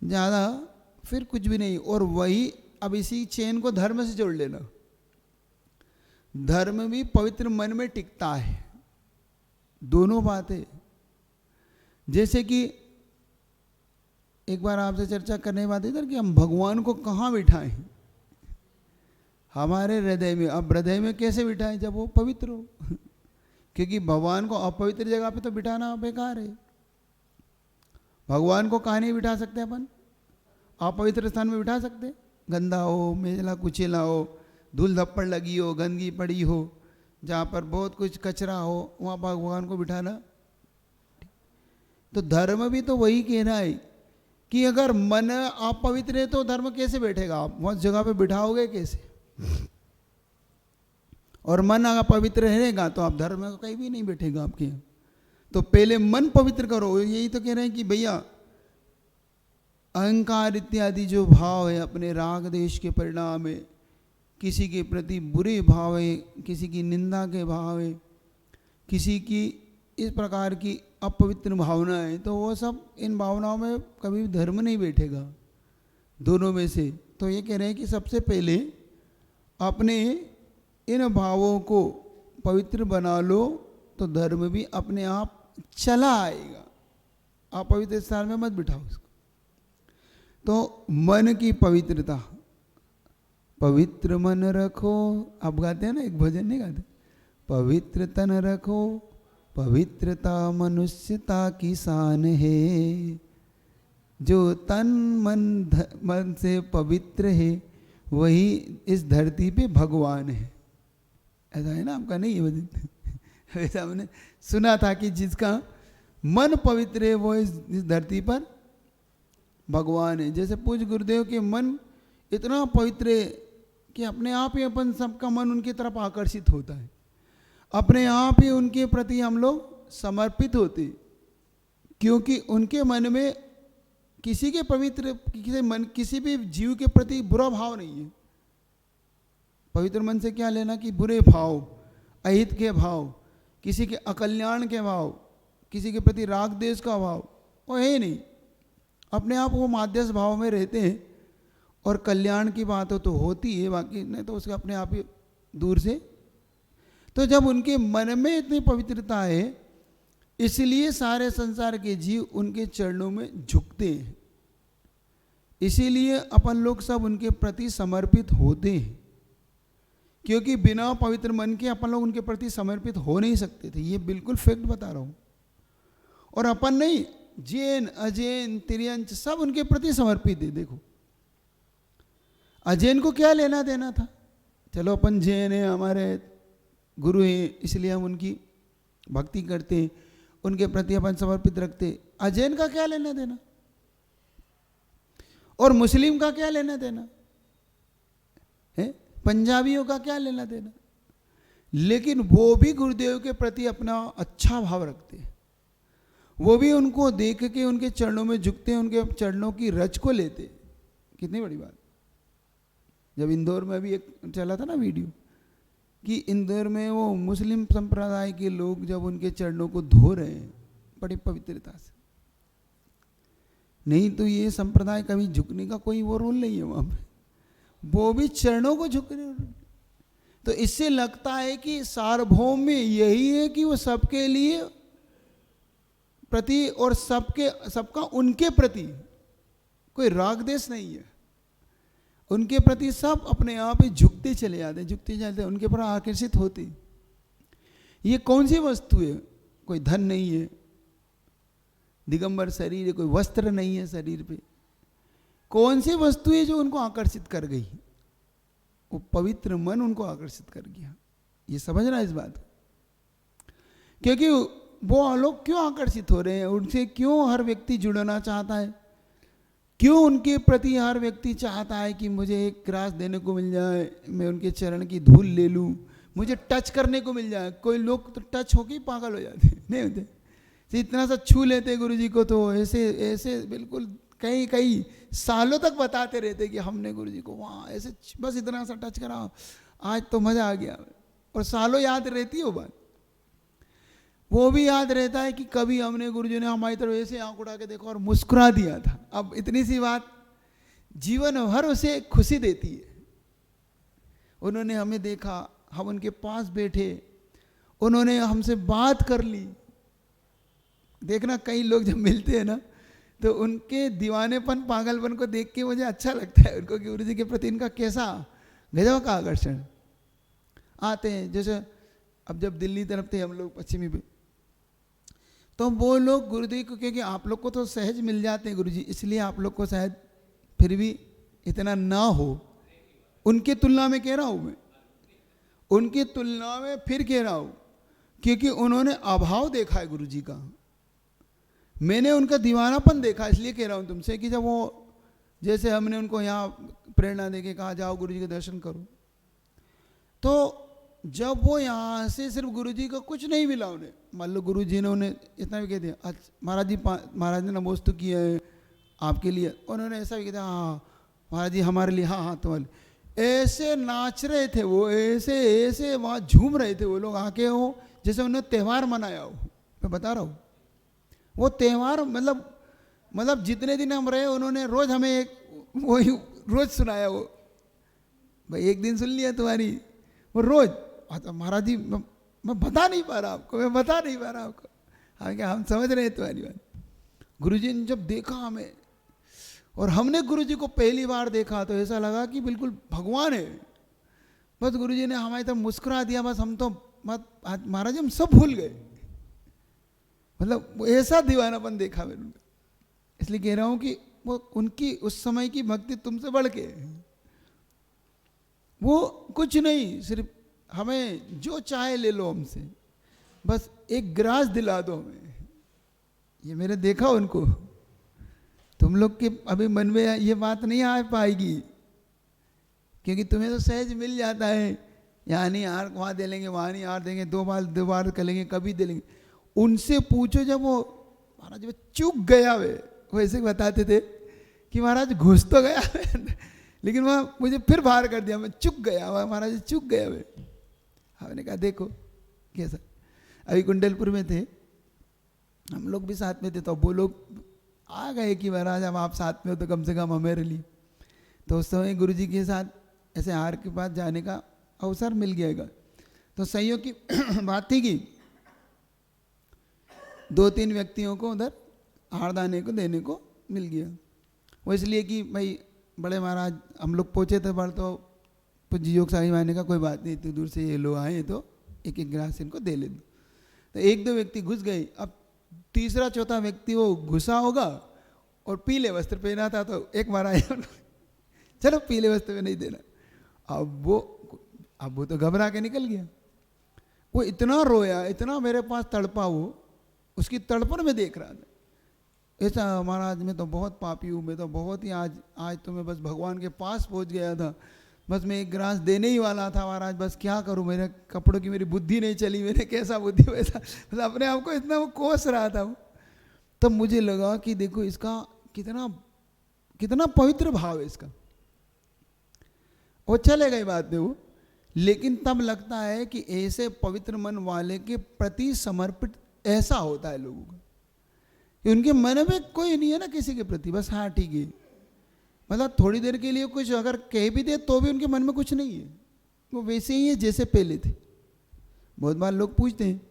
ज़्यादा फिर कुछ भी नहीं। और वही अब इसी चेन को धर्म से जोड़ लेना। धर्म भी पवित्र मन में टिकता है। दोनों बातें, जैसे कि एक बार आपसे चर्चा करने की बात इधर कि हम भगवान को कहाँ बिठाएं, हमारे हृदय में। अब हृदय में कैसे बिठाएं, जब वो पवित्र हो, क्योंकि भगवान को अपवित्र जगह पे तो बिठाना बेकार है। भगवान को कहाँ नहीं बिठा सकते अपन, अपवित्र स्थान में बिठा सकते। गंदा हो, मेला कुचेला हो, धूल धप्पड़ लगी हो, गंदगी पड़ी हो, जहाँ पर बहुत कुछ कचरा हो, वहाँ भगवान को बिठाना। तो धर्म भी तो वही कह रहा है कि अगर मन अपवित्र है तो धर्म कैसे बैठेगा, आप उस जगह पे बिठाओगे कैसे। और मन अगर पवित्र रहेगा तो आप धर्म में कहीं भी नहीं बैठेगा आपके यहाँ। तो पहले मन पवित्र करो। यही तो कह रहे हैं कि भैया अहंकार इत्यादि जो भाव है, अपने राग देश के परिणाम है, किसी के प्रति बुरे भाव है, किसी की निंदा के भाव है, किसी की इस प्रकार की अपवित्र भावना है, तो वो सब इन भावनाओं में कभी धर्म नहीं बैठेगा, दोनों में से। तो ये कह रहे हैं कि सबसे पहले अपने इन भावों को पवित्र बना लो, तो धर्म भी अपने आप चला आएगा। अपवित्र स्थान में मत बिठाओ इसको। तो मन की पवित्रता, पवित्र मन रखो। आप गाते हैं ना, एक भजन नहीं गाते, पवित्र तन रखो, पवित्रता मनुष्यता की शान है, जो तन मन से पवित्र है वही इस धरती पे भगवान है। ऐसा है ना, आपका नहीं है भजन। ऐसा हमने सुना था कि जिसका मन पवित्र है वो इस धरती पर भगवान है। जैसे पूज्य गुरुदेव के मन इतना पवित्र है कि अपने आप ही अपन सबका मन उनकी तरफ आकर्षित होता है, अपने आप ही उनके प्रति हम लोग समर्पित होते, क्योंकि उनके मन में किसी के पवित्र किसी भी जीव के प्रति बुरा भाव नहीं है। पवित्र मन से क्या लेना कि बुरे भाव, अहित के भाव, किसी के अकल्याण के भाव, किसी के प्रति राग देश का भाव वो है नहीं। अपने आप वो माध्यस्थ भाव में रहते हैं, और कल्याण की बात हो तो होती है, बाकी नहीं तो उसके अपने आप ही दूर से। तो जब उनके मन में इतनी पवित्रता है, इसलिए सारे संसार के जीव उनके चरणों में झुकते हैं, इसीलिए अपन लोग सब उनके प्रति समर्पित होते हैं, क्योंकि बिना पवित्र मन के अपन लोग उनके प्रति समर्पित हो नहीं सकते थे। ये बिल्कुल फैक्ट बता रहा हूँ। और अपन नहीं, जैन अजैन तिर्यंच सब उनके प्रति समर्पित है। देखो अजैन को क्या लेना देना था, चलो अपन जैन है, हमारे गुरु हैं, इसलिए हम उनकी भक्ति करते हैं, उनके प्रति अपन समर्पित रखते। अजैन का क्या लेना देना, और मुस्लिम का क्या लेना देना है, पंजाबियों का क्या लेना देना। लेकिन वो भी गुरुदेव के प्रति अपना अच्छा भाव रखते हैं, वो भी उनको देख के उनके चरणों में झुकते हैं, उनके चरणों की रज को लेते। कितनी बड़ी बात। जब इंदौर में भी एक चला था ना वीडियो कि इंदौर में वो मुस्लिम संप्रदाय के लोग जब उनके चरणों को धो रहे हैं बड़ी पवित्रता से, नहीं तो ये संप्रदाय कभी झुकने का कोई वो रोल नहीं है वहाँ पे, वो भी चरणों को झुक रहे हैं। तो इससे लगता है कि सार्वभौम में यही है कि वो सबके लिए प्रति और सबका उनके प्रति कोई राग देश नहीं है, उनके प्रति सब अपने आप ही झुकते चले जाते, झुकते जाते, उनके पर आकर्षित होते। ये कौन सी वस्तु है, कोई धन नहीं है, दिगंबर शरीर है, कोई वस्त्र नहीं है शरीर पे, कौन सी वस्तु है जो उनको आकर्षित कर गई, वो पवित्र मन उनको आकर्षित कर गया। ये समझना इस बात, क्योंकि वो लोग क्यों आकर्षित हो रहे हैं, उनसे क्यों हर व्यक्ति जुड़ना चाहता है, क्यों उनके प्रति हर व्यक्ति चाहता है कि मुझे एक ग्रास देने को मिल जाए, मैं उनके चरण की धूल ले लूँ, मुझे टच करने को मिल जाए। कोई लोग तो टच होके ही पागल हो जाते नहीं होते, इतना सा छू लेते गुरु जी को तो ऐसे ऐसे बिल्कुल कई सालों तक बताते रहते कि हमने गुरु जी को वहाँ ऐसे बस इतना सा टच करा, आज तो मज़ा आ गया, और सालों याद रहती है वो बात। वो भी याद रहता है कि कभी हमने गुरुजी ने हमारी तरफ ऐसे आंख उठा के देखा और मुस्कुरा दिया था। अब इतनी सी बात जीवन भर उसे खुशी देती है। उन्होंने हमें देखा, हम उनके पास बैठे, उन्होंने हमसे बात कर ली। देखना कई लोग जब मिलते हैं ना तो उनके दीवानेपन पागलपन को देख के मुझे अच्छा लगता है उनको, कि गुरुजी के प्रति इनका कैसा गजब का आकर्षण। आते हैं जैसे अब जब दिल्ली तरफ थे हम लोग पश्चिमी पे, तो वो लोग गुरुजी को, क्योंकि आप लोग को तो सहज मिल जाते हैं गुरुजी, इसलिए आप लोग को शायद फिर भी इतना ना हो। उनके तुलना में कह रहा हूँ मैं, उनकी तुलना में फिर कह रहा हूँ, क्योंकि उन्होंने अभाव देखा है गुरुजी का। मैंने उनका दीवानापन देखा, इसलिए कह रहा हूँ तुमसे कि जब वो, जैसे हमने उनको यहाँ प्रेरणा देके कहा जाओ गुरुजी के दर्शन करो, तो जब वो यहाँ से सिर्फ गुरुजी को कुछ नहीं मिला उन्हें, मान लो गुरुजी ने उन्हें इतना भी कह दिया, अच्छा महाराज जी, महाराज ने नमोस्तु किया है आपके लिए, उन्होंने ऐसा भी कह दिया, हाँ महाराज जी हमारे लिए, हाँ हाँ तुम्हारे लिए, ऐसे नाच रहे थे वो, ऐसे ऐसे वहाँ झूम रहे थे वो लोग आके, हो जैसे उन्होंने त्यौहार मनाया हो। मैं बता रहा हूँ वो त्यौहार, मतलब जितने दिन हम रहे उन्होंने रोज हमें एक वही रोज सुनाया वो, भाई एक दिन सुन लिया तुम्हारी, वो रोज। अच्छा महाराज जी मैं बता नहीं पा रहा आपको, मैं बता नहीं पा रहा आपको, हाँ क्या हम समझ रहे हैं तुम्हारी बात। गुरुजी ने जब देखा हमें और हमने गुरुजी को पहली बार देखा तो ऐसा लगा कि बिल्कुल भगवान है। बस गुरुजी ने हमारी तरफ मुस्कुरा दिया, बस हम तो महाराज हम सब भूल गए, मतलब ऐसा दीवानापन देखा मैंने। इसलिए कह रहा हूँ कि वो उनकी उस समय की भक्ति तुमसे बढ़ के, वो कुछ नहीं, सिर्फ हमें जो चाहे ले लो हमसे, बस एक गिलास दिला दो हमें। ये मैंने देखा उनको, तुम लोग के अभी मन में ये बात नहीं आ पाएगी, क्योंकि तुम्हें तो सहज मिल जाता है, यहाँ नहीं यार वहाँ दे लेंगे, वहाँ नहीं यार देंगे, दो बार कर लेंगे, कभी दे लेंगे। उनसे पूछो, जब वो महाराज वो चूक गया, वो ऐसे बताते थे कि महाराज घुस तो गया लेकिन वह मुझे फिर बाहर कर दिया, मैं चुक गया, वह महाराज चुक गया। वे हमने कहा देखो कैसा। अभी कुंडलपुर में थे हम लोग भी साथ में थे, तो वो लोग आ गए कि महाराज अब आप साथ में हो तो कम से कम हमें लिए। तो उस समय गुरुजी के साथ ऐसे हार के पास जाने का अवसर मिल गया। तो संयोग की बात थी कि 2-3 व्यक्तियों को उधर हारदाने को देने को मिल गया। वो इसलिए कि भाई बड़े महाराज हम लोग पहुँचे थे बड़, तो पूज्य योग साई माने का कोई बात नहीं, इतनी दूर से ये लोग आए तो एक एक गिलास इनको दे ले दो। तो 1-2 व्यक्ति घुस गए, अब तीसरा चौथा व्यक्ति वो घुसा होगा और पीले वस्त्र पहना था, तो एक महाराज चलो पीले वस्त्र में नहीं देना। अब वो तो घबरा के निकल गया। वो इतना रोया, इतना मेरे पास तड़पा, वो उसकी तड़पन में देख रहा था। ऐसा महाराज मैं तो बहुत पापी हूँ, मैं तो बहुत ही आज तो मैं बस भगवान के पास पहुँच गया था, बस मैं एक गिलास देने ही वाला था महाराज, बस क्या करूँ, मेरे कपड़ों की मेरी बुद्धि नहीं चली, मैंने कैसा बुद्धि वैसा, मतलब अपने आप को इतना वो कोस रहा था वो। तब मुझे लगा कि देखो इसका कितना पवित्र भाव है इसका। वो चले गए बात में वो, लेकिन तब लगता है कि ऐसे पवित्र मन वाले के प्रति समर्पित ऐसा होता है लोगों का कि उनके मन में कोई नहीं है ना किसी के प्रति, बस हाँ ठीक है, मतलब थोड़ी देर के लिए कुछ अगर कह भी दे तो भी उनके मन में कुछ नहीं है, वो वैसे ही है जैसे पहले थे। बहुत बार लोग पूछते हैं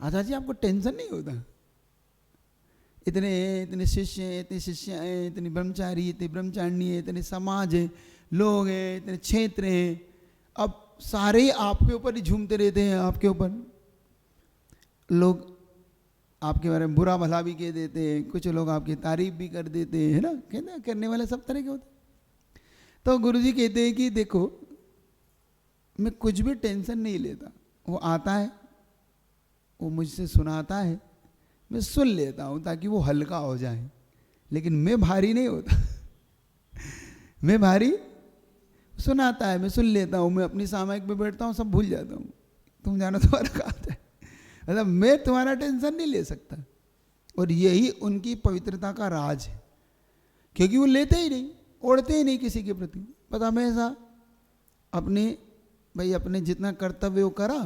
आचार्य जी आपको टेंशन नहीं होता, इतने शिष्य हैं, इतने शिष्य हैं, इतनी ब्रह्मचारी, इतनी ब्रह्मचारिणी है, इतने समाज है, लोग हैं, इतने क्षेत्र हैं, अब सारे ही आपके ऊपर ही झूमते रहते हैं, आपके ऊपर लोग आपके बारे में बुरा भला भी कह देते हैं, कुछ लोग आपकी तारीफ भी कर देते हैं, है ना, कहते हैं करने वाले सब तरह के होते हैं। तो गुरुजी कहते हैं कि देखो मैं कुछ भी टेंशन नहीं लेता, वो आता है, वो मुझसे सुनाता है, मैं सुन लेता हूँ ताकि वो हल्का हो जाए, लेकिन मैं भारी नहीं होता मैं भारी, सुनाता है, मैं सुन लेता हूँ, मैं अपनी सामायिक में बैठता हूँ, सब भूल जाता हूँ, तुम जानो तुम्हारा काम है, मतलब मैं तुम्हारा टेंशन नहीं ले सकता। और यही उनकी पवित्रता का राज है, क्योंकि वो लेते ही नहीं, ओढ़ते ही नहीं किसी के प्रति, बस हमेशा अपने जितना कर्तव्य वो करा,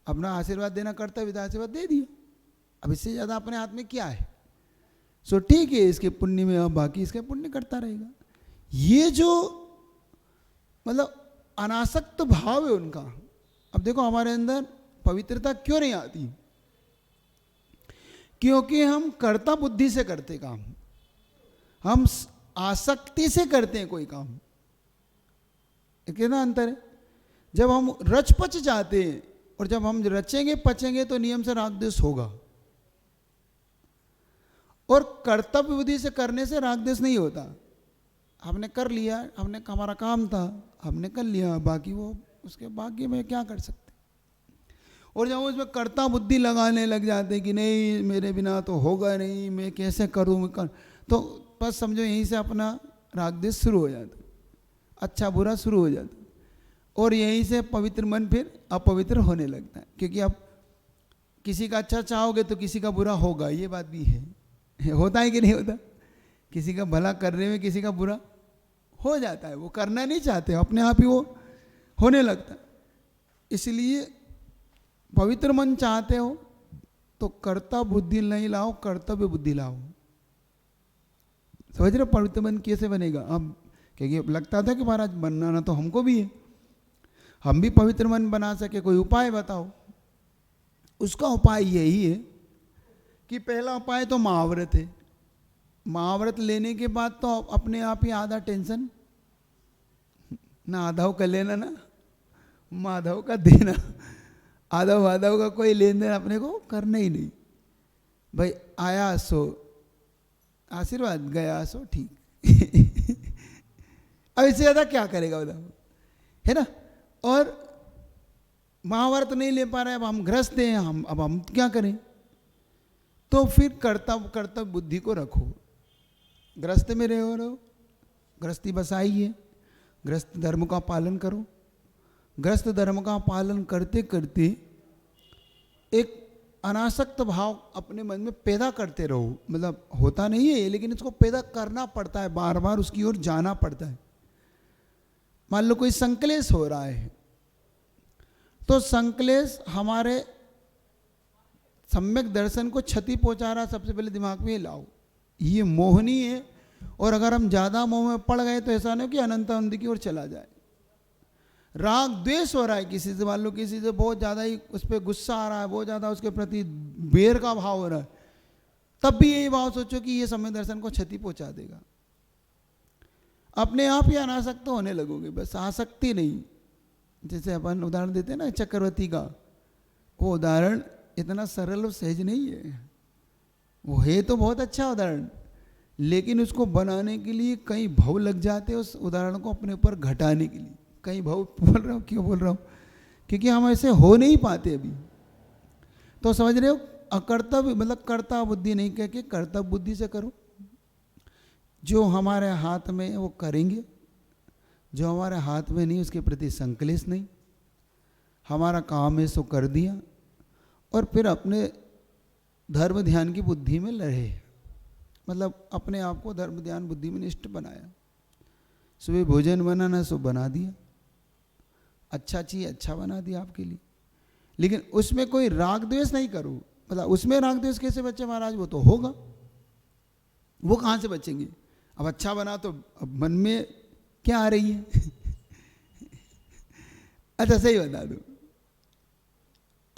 अपना आशीर्वाद देना कर्तव्य था, आशीर्वाद दे दिया, अब इससे ज़्यादा अपने हाथ में क्या है। सो ठीक है, इसके पुण्य में अब बाकी इसके पुण्य करता रहेगा। ये जो मतलब अनासक्त भाव है उनका। अब देखो हमारे अंदर पवित्रता क्यों नहीं आती, क्योंकि हम कर्ता बुद्धि से करते काम, हम आसक्ति से करते हैं कोई काम। कितना अंतर है। जब हम रच पच जाते हैं और जब हम रचेंगे पचेंगे तो नियम से राग द्वेष होगा, और कर्तव्य बुद्धि से करने से राग द्वेष नहीं होता। हमने कर लिया, हमने हमारा काम था, हमने कर लिया, बाकी वो उसके बाकी में क्या कर सकते। और जब उसमें कर्ता बुद्धि लगाने लग जाते कि नहीं मेरे बिना तो होगा नहीं, मैं कैसे करूँ तो बस समझो यहीं से अपना राग द्वेष शुरू हो जाता, अच्छा बुरा शुरू हो जाता, और यहीं से पवित्र मन फिर अपवित्र होने लगता है। क्योंकि अब किसी का अच्छा चाहोगे तो किसी का बुरा होगा, ये बात भी है, होता है कि नहीं होता। किसी का भला करने में किसी का बुरा हो जाता है, वो करना नहीं चाहते, अपने आप ही वो होने लगता है। इसलिए पवित्र मन चाहते हो तो कर्ता बुद्धि नहीं लाओ, कर्तव्य बुद्धि लाओ। समझ रहे पवित्र मन कैसे बनेगा। अब क्योंकि लगता था कि महाराज बनाना तो हमको भी है, हम भी पवित्र मन बना सके, कोई उपाय बताओ। उसका उपाय यही है कि पहला उपाय तो महाव्रत है। महाव्रत लेने के बाद तो अपने आप ही आधा टेंशन ना आधाव का लेना ना माधव का देना, आधव माधव का कोई लेन देन अपने को करना ही नहीं। भाई आया सो आशीर्वाद, गया सो ठीक। अब इससे ज्यादा क्या करेगा बताओ, है ना। और महाभारत नहीं ले पा रहे, अब हम ग्रस्त हैं, अब हम क्या करें। तो फिर कर्तव्य बुद्धि को रखो, ग्रस्त में रहो, गृहस्थी बसाई है, गृहस्थ धर्म का पालन करो। गृहस्थ धर्म का पालन करते करते एक अनासक्त भाव अपने मन में पैदा करते रहो। मतलब होता नहीं है लेकिन इसको पैदा करना पड़ता है, बार बार उसकी ओर जाना पड़ता है। मान लो कोई संक्लेश हो रहा है तो संक्लेश हमारे सम्यक दर्शन को क्षति पहुंचा रहा, सबसे पहले दिमाग में लाओ, ये मोहनी है। और अगर हम ज़्यादा मोह में पड़ गए तो ऐसा नहीं कि अनंत आनंद की ओर चला जाए। राग द्वेष हो रहा है किसी से, मान लो किसी से बहुत ज़्यादा ही उस पर गुस्सा आ रहा है, बहुत ज़्यादा उसके प्रति बेर का भाव हो रहा है, तब भी यही भाव सोचो कि ये सम्यक दर्शन को क्षति पहुंचा देगा। अपने आप ही अनासक्त होने लगोगे, बस आसक्ति नहीं। जैसे अपन उदाहरण देते हैं ना चक्रवर्ती का, वो उदाहरण इतना सरल और सहज नहीं है। वो है तो बहुत अच्छा उदाहरण, लेकिन उसको बनाने के लिए कई भाव लग जाते हैं उस उदाहरण को अपने ऊपर घटाने के लिए। कई भाव बोल रहा हूँ, क्यों बोल रहा हूँ, क्योंकि हम ऐसे हो नहीं पाते अभी। तो समझ रहे हो, अकर्तव्य मतलब कर्ता बुद्धि नहीं कह के कर्तव्य बुद्धि से करो। जो हमारे हाथ में है वो करेंगे, जो हमारे हाथ में नहीं उसके प्रति संकलेश नहीं। हमारा काम है सो कर दिया, और फिर अपने धर्म ध्यान की बुद्धि में लड़े। मतलब अपने आप को धर्म ध्यान बुद्धि में निष्ठ बनाया। सुबह भोजन बनाना सो बना दिया, अच्छा चीज अच्छा बना दिया आपके लिए, लेकिन उसमें कोई राग द्वेष नहीं करो। मतलब उसमें राग द्वेष कैसे बचे महाराज, वो तो होगा, वो कहाँ से बचेंगे। अब अच्छा बना तो अब मन में क्या आ रही है। अच्छा सही बता दो,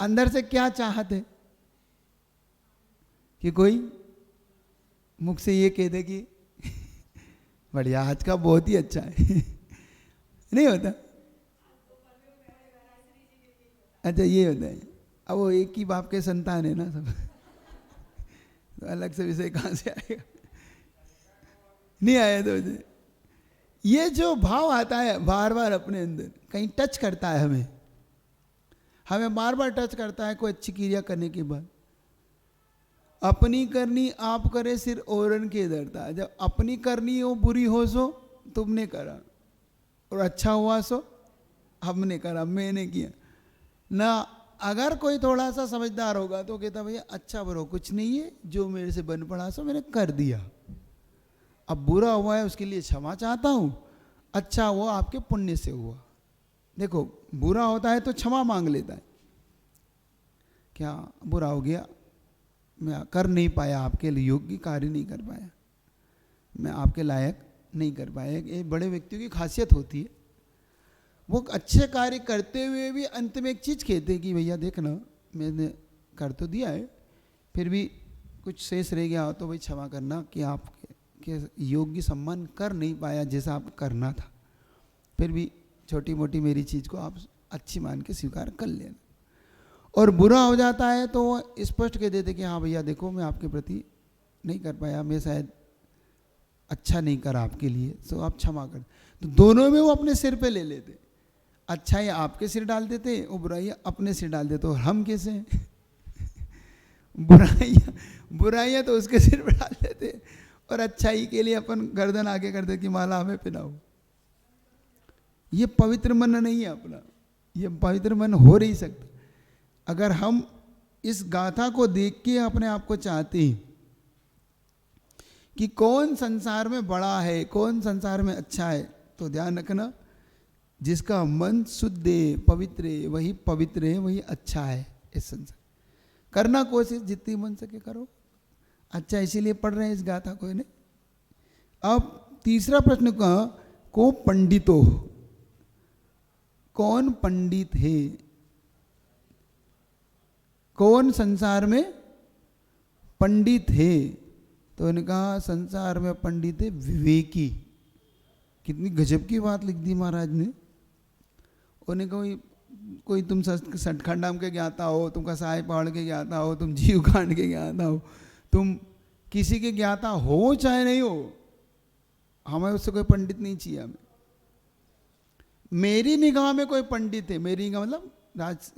अंदर से क्या चाहत है कि कोई मुख से ये कह दे कि बढ़िया आज का बहुत ही अच्छा है। नहीं होता। अच्छा ये होता है। अब वो एक ही बाप के संतान है ना सब, तो अलग से विषय कहाँ से आएगा। नहीं आया तो ये जो भाव आता है बार बार अपने अंदर कहीं टच करता है, हमें बार बार टच करता है। कोई अच्छी क्रिया करने के बाद अपनी करनी आप करे सिर औरन के डरता। जब अपनी करनी हो बुरी हो सो तुमने करा, और अच्छा हुआ सो हमने करा, मैंने किया ना। अगर कोई थोड़ा सा समझदार होगा तो कहता भैया अच्छा बुरा कुछ नहीं है, जो मेरे से बन पड़ा सो मैंने कर दिया। अब बुरा हुआ है उसके लिए क्षमा चाहता हूँ, अच्छा हुआ आपके पुण्य से हुआ। देखो बुरा होता है तो क्षमा मांग लेता है, क्या बुरा हो गया, मैं कर नहीं पाया, आपके लिए योग्य कार्य नहीं कर पाया, मैं आपके लायक नहीं कर पाया। एक बड़े व्यक्तियों की खासियत होती है, वो अच्छे कार्य करते हुए भी अंत में एक चीज़ कहते हैं कि भैया देखना, मैंने कर तो दिया है, फिर भी कुछ शेष रह गया हो तो भाई क्षमा करना कि आपके योग्य सम्मान कर नहीं पाया जैसा आप करना था, फिर भी छोटी मोटी मेरी चीज़ को आप अच्छी मान के स्वीकार कर लेना। और बुरा हो जाता है तो वो स्पष्ट कह देते कि हाँ भैया देखो, मैं आपके प्रति नहीं कर पाया, मैं शायद अच्छा नहीं करा आपके लिए, तो आप क्षमा कर। तो दोनों में वो अपने सिर पे ले लेते, अच्छाई आपके सिर डाल देते और बुराइयाँ अपने सिर डाल देते। और हम कैसे हैं बुराइयाँ तो उसके सिर पे डाल देते और अच्छाई के लिए अपन गर्दन आगे कर दे कि माला हमें पहनाओ। ये पवित्र मन नहीं है अपना, ये पवित्र मन हो नहीं सकता। अगर हम इस गाथा को देख के अपने आप को चाहते हैं कि कौन संसार में बड़ा है, कौन संसार में अच्छा है, तो ध्यान रखना जिसका मन शुद्ध है, पवित्र है, वही पवित्र है, वही अच्छा है इस संसार। करना कोशिश जितनी मन सके करो, अच्छा इसीलिए पढ़ रहे हैं इस गाथा को ने। अब तीसरा प्रश्न का, को पंडितो, कौन पंडित है, कौन संसार में पंडित है? तो उन्होंने कहा संसार में पंडित है विवेकी। कितनी गजब की बात लिख दी महाराज ने। उन्हें कोई तुम सटखंडम के ज्ञाता हो, तुम कसाई पहाड़ के ज्ञाता हो, तुम जीव कांड के ज्ञाता हो, तुम किसी के ज्ञाता हो चाहे नहीं हो, हमें उससे कोई पंडित नहीं चाहिए। हमें मेरी निगाह में कोई पंडित है, मेरी निगाह मतलब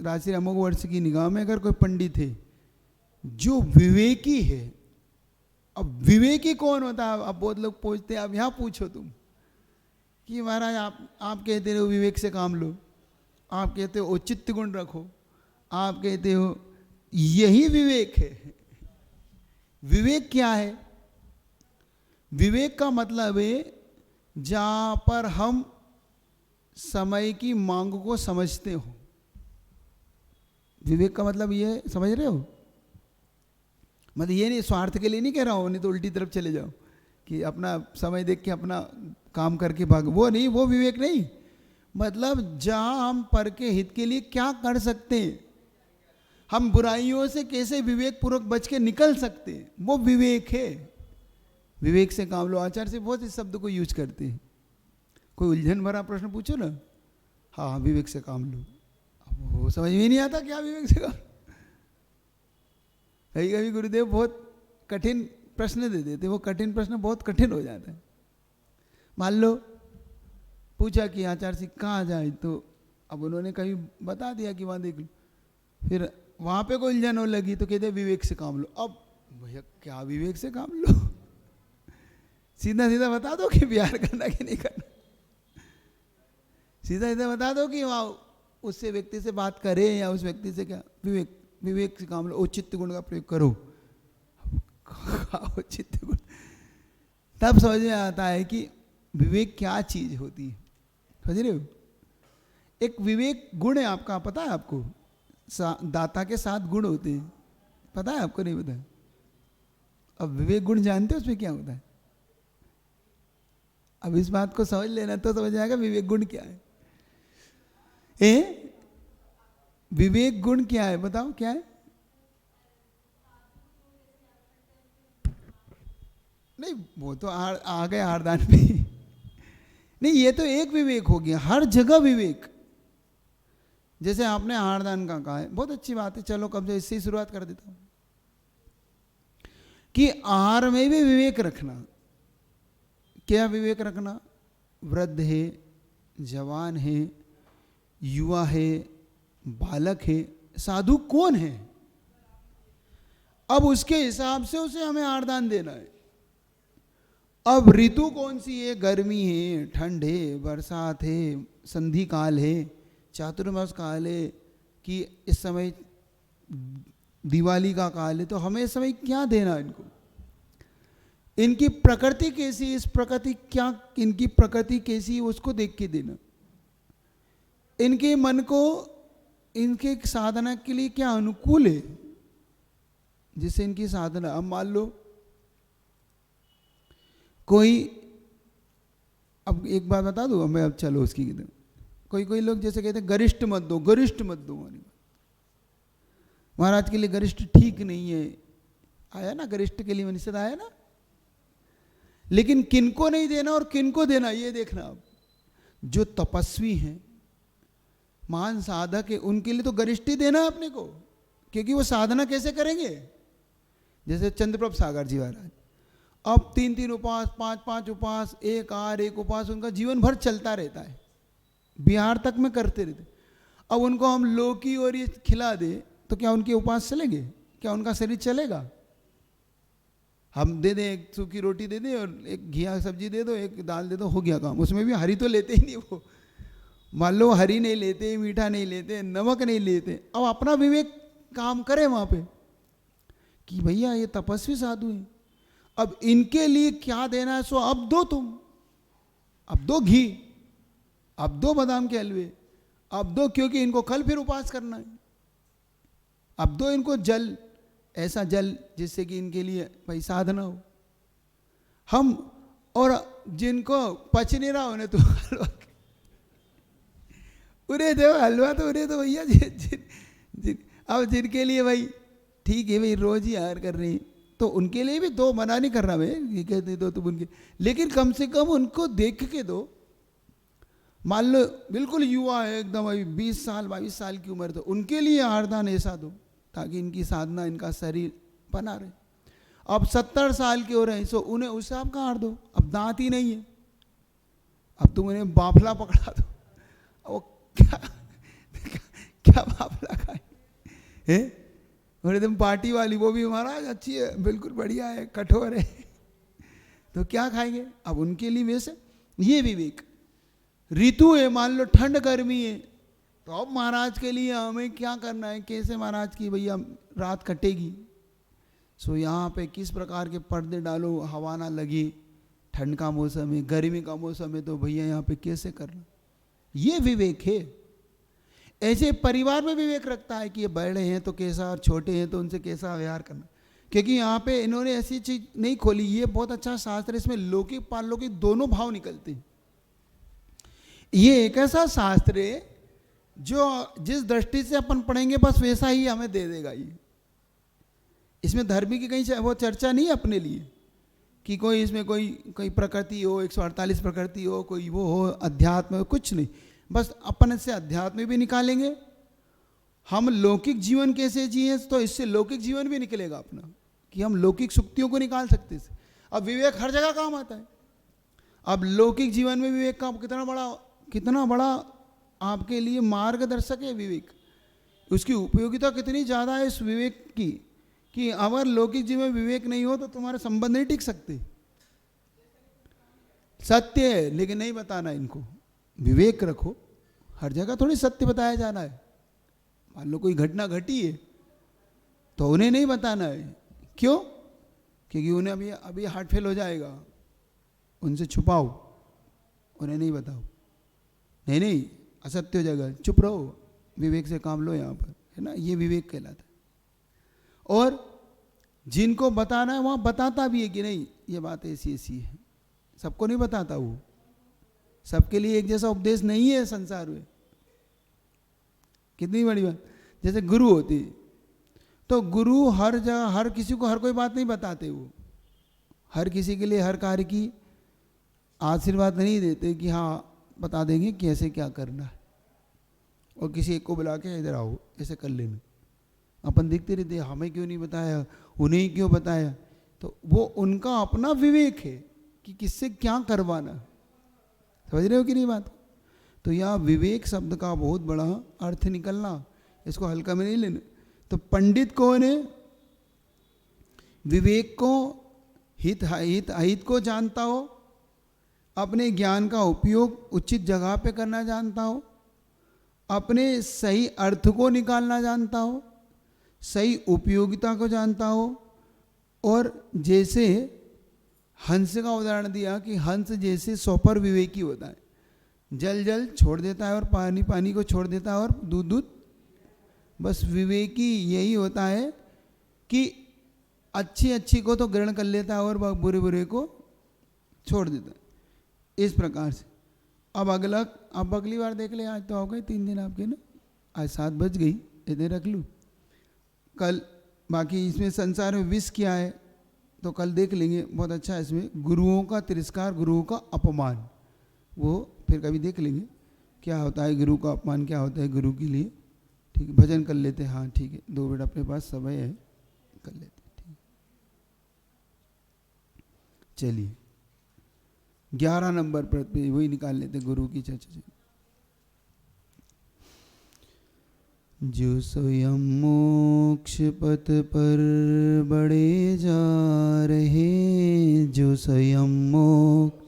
राजश्री अमोघ वर्ष की निगाह में अगर कोई पंडित है जो विवेकी है। अब विवेकी कौन होता है? अब बहुत लोग पूछते हैं, अब यहाँ पूछो तुम कि महाराज आप कहते हो विवेक से काम लो, आप कहते हो औचित्य गुण रखो, आप कहते हो यही विवेक है। विवेक क्या है? विवेक का मतलब है जहाँ पर हम समय की मांग को समझते हो। विवेक का मतलब ये समझ रहे हो? मतलब ये नहीं, स्वार्थ के लिए नहीं कह रहा हूँ, नहीं तो उल्टी तरफ चले जाओ कि अपना समय देख के अपना काम करके भाग, वो नहीं, वो विवेक नहीं। मतलब जहाँ हम पर के हित के लिए क्या कर सकते हैं, हम बुराइयों से कैसे विवेक पूर्वक बच के निकल सकते हैं, वो विवेक है। विवेक से काम लो, आचार्य से बहुत इस शब्द को यूज करते हैं। कोई उलझन भरा प्रश्न पूछो ना, हाँ विवेक से काम लो, वो समझ में नहीं आता क्या विवेक से काम। कभी कभी गुरुदेव बहुत कठिन प्रश्न दे देते, वो कठिन प्रश्न बहुत कठिन हो जाता है। मान लो पूछा कि आचार्य से कहाँ जाए, तो अब उन्होंने कहीं बता दिया कि वहाँ देख लो, फिर वहाँ पे कोई उलझन हो लगी तो कहते विवेक से काम लो। अब भैया क्या विवेक से काम लो? सीधा सीधा बता दो कि प्यार करना कि नहीं करना, सीधा सीधा बता दो कि वहाँ उससे व्यक्ति से बात करें या उस व्यक्ति से क्या, विवेक से काम लो, औचित्य गुण का प्रयोग करो। औचित्य गुण तब समझ में आता है कि विवेक क्या चीज होती है। समझ रहे हो? एक विवेक गुण है आपका, पता है आपको? दाता के 7 गुण होते हैं, पता है आपको? नहीं पता? अब विवेक गुण जानते हो उसमें क्या होता है? अब इस बात को समझ लेना तो समझ आएगा विवेक गुण क्या है। विवेक गुण क्या है बताओ, क्या है? नहीं वो तो आ गए हारदान पे। नहीं ये तो एक विवेक हो गया, हर जगह विवेक। जैसे आपने हारदान का कहा है, बहुत अच्छी बात है, चलो कब से इससे ही शुरुआत कर देता हूं कि आहार में भी विवेक रखना। क्या विवेक रखना? वृद्ध है, जवान है, युवा है, बालक है, साधु कौन है, अब उसके हिसाब से उसे हमें आहारदान देना है। अब ऋतु कौन सी है? गर्मी है, ठंड है, बरसात है, संधि काल है, चातुर्मास काल है, कि इस समय दिवाली का काल है, तो हमें इस समय क्या देना है इनको? इनकी प्रकृति कैसी, इस प्रकृति क्या, इनकी प्रकृति कैसी उसको देख के देना। इनके मन को इनके साधना के लिए क्या अनुकूल है, जिससे इनकी साधना, अब मान लो कोई, अब एक बात बता दूं मैं, अब चलो उसकी, कोई लोग जैसे कहते हैं गरिष्ठ मत दो, गरिष्ठ मत दो, महाराज के लिए गरिष्ठ ठीक नहीं है, आया ना गरिष्ठ के लिए निषेध आया ना, लेकिन किनको नहीं देना और किनको देना ये देखना। अब जो तपस्वी हैं, महान साधक है, उनके लिए तो गरिष्ठ ही देना है अपने को, क्योंकि वो साधना कैसे करेंगे। जैसे चंद्रप्रभ सागर जी महाराज, अब 3 उपवास, 5 उपवास, एक आहार एक उपवास, उनका जीवन भर चलता रहता है, बिहार तक में करते रहते। अब उनको हम लौकी और ये खिला दे तो क्या उनके उपवास चलेंगे, क्या उनका शरीर चलेगा। हम दे दें एक सूखी रोटी दे दें और एक घिया सब्जी दे दो, एक दाल दे दो, हो गया काम। उसमें भी हरी तो लेते ही नहीं वो, मान लो हरी नहीं लेते, मीठा नहीं लेते, नमक नहीं लेते। अब अपना विवेक काम करे वहां पे कि भैया ये तपस्वी साधु हैं, अब इनके लिए क्या देना है, सो अब दो तुम, अब दो घी, अब दो बादाम के हलवे, अब दो, क्योंकि इनको कल फिर उपवास करना है। अब दो इनको जल, ऐसा जल जिससे कि इनके लिए भाई साधना हो। हम और जिनको पच नहीं रहा उन्हें तो हलवा, उन्हें दो हलवा, तो उन्हें तो भैया अब जिनके लिए भाई ठीक है भाई रोज ही आहार कर रही, तो उनके लिए भी दो, मना नहीं कर रहा मैं, ये कहते दो तुम उनके, लेकिन कम से कम उनको देख के दो। मान लो बिल्कुल युवा है एकदम, अभी 20 साल 22 साल की उम्र, तो उनके लिए आहारदान ऐसा दो ताकि इनकी साधना, इनका शरीर बना रहे। अब 70 साल के हो रहे हैं, सो उन्हें उस हिसाब का आहार दो। अब दांत ही नहीं है, अब तुम उन्हें बाफला पकड़ा दो, वो क्या क्या बाफला खाए है, और एकदम पार्टी वाली, वो भी महाराज अच्छी है, बिल्कुल बढ़िया है, कठोर है, तो क्या खाएंगे। अब उनके लिए वैसे ये विवेक, ऋतु है, मान लो ठंड गर्मी है, तो अब महाराज के लिए हमें क्या करना है, कैसे महाराज की भैया रात कटेगी, सो यहाँ पे किस प्रकार के पर्दे डालो, हवा ना लगे, ठंड का मौसम है, गर्मी का मौसम है, तो भैया यहाँ पे कैसे करना, ये विवेक है। ऐसे परिवार में विवेक रखता है कि ये बड़े हैं तो कैसा, और छोटे हैं तो उनसे कैसा व्यवहार करना, क्योंकि यहाँ पे इन्होंने ऐसी चीज नहीं खोली। ये बहुत अच्छा शास्त्र है, इसमें लौकिक पारलौकिक दोनों भाव निकलते हैं। ये एक ऐसा शास्त्र है जो जिस दृष्टि से अपन पढ़ेंगे बस वैसा ही हमें दे देगा। ये इसमें धर्म की कहीं वो चर्चा नहीं है अपने लिए कि कोई इसमें कोई प्रकृति हो, 148 प्रकृति हो, कोई वो हो, अध्यात्म हो, कुछ नहीं। बस अपन से अध्यात्म भी निकालेंगे, हम लौकिक जीवन कैसे जिए तो इससे लौकिक जीवन भी निकलेगा अपना, कि हम लौकिक सुक्तियों को निकाल सकते हैं। अब विवेक हर जगह काम आता है। अब लौकिक जीवन में विवेक का कितना बड़ा आपके लिए मार्गदर्शक है विवेक, उसकी उपयोगिता कितनी ज़्यादा है इस विवेक की, कि अगर लौकिक जीवन में विवेक नहीं हो तो तुम्हारे संबंध नहीं टिक सकते। सत्य है लेकिन नहीं बताना इनको, विवेक रखो, हर जगह थोड़ी सत्य बताया जाना है। मान लो कोई घटना घटी है तो उन्हें नहीं बताना है, क्यों? क्योंकि उन्हें अभी हार्ट फेल हो जाएगा, उनसे छुपाओ, उन्हें नहीं बताओ, नहीं असत्य हो जाएगा, चुप रहो, विवेक से काम लो यहाँ पर, है ना, ये विवेक कहलाता है। और जिनको बताना है वहाँ बताता भी है कि नहीं ये बात ऐसी ऐसी है, सबको नहीं बताता, वो सबके लिए एक जैसा उपदेश नहीं है संसार में। कितनी बड़ी बात, जैसे गुरु होती तो गुरु हर जगह हर किसी को हर कोई बात नहीं बताते, वो हर किसी के लिए हर कार्य की आशीर्वाद नहीं देते कि हाँ बता देंगे कैसे क्या करना है, और किसी एक को बुला के इधर आओ ऐसे कर लेना। अपन देखते रहते हमें क्यों नहीं बताया, उन्हें ही क्यों बताया, तो वो उनका अपना विवेक है कि किससे क्या करवाना। समझ रहे हो कि नहीं बात? तो यहाँ विवेक शब्द का बहुत बड़ा अर्थ निकलना, इसको हल्का में नहीं लेना। तो पंडित कौन है? विवेक को हित अहित को जानता हो, अपने ज्ञान का उपयोग उचित जगह पे करना जानता हो, अपने सही अर्थ को निकालना जानता हो, सही उपयोगिता को जानता हो। और जैसे हंस का उदाहरण दिया कि हंस जैसे स्वपर विवेकी होता है, जल जल छोड़ देता है और पानी पानी को छोड़ देता है और दूध दूध बस विवेकी यही होता है कि अच्छी अच्छी को तो ग्रहण कर लेता है और बुरे बुरे को छोड़ देता है, इस प्रकार से। अब अगली बार देख ले, आज तो हो गए 3 दिन आपके ना, आज 7 बज गई, इधर रख लूँ। कल बाकी इसमें संसार में विष क्या है तो कल देख लेंगे, बहुत अच्छा है इसमें, गुरुओं का तिरस्कार, गुरुओं का अपमान, वो फिर कभी देख लेंगे क्या होता है गुरु का अपमान, क्या होता है गुरु के लिए। ठीक है, भजन कर लेते हैं। हाँ ठीक है, 2 मिनट अपने पास समय है, कर लेते हैं। ठीक, चलिए 11 नंबर पर वही निकाल लेते, गुरु की चर्चा। जो स्वयं मोक्ष पथ पर बढ़े जा रहे, जो स्वयं मोक्ष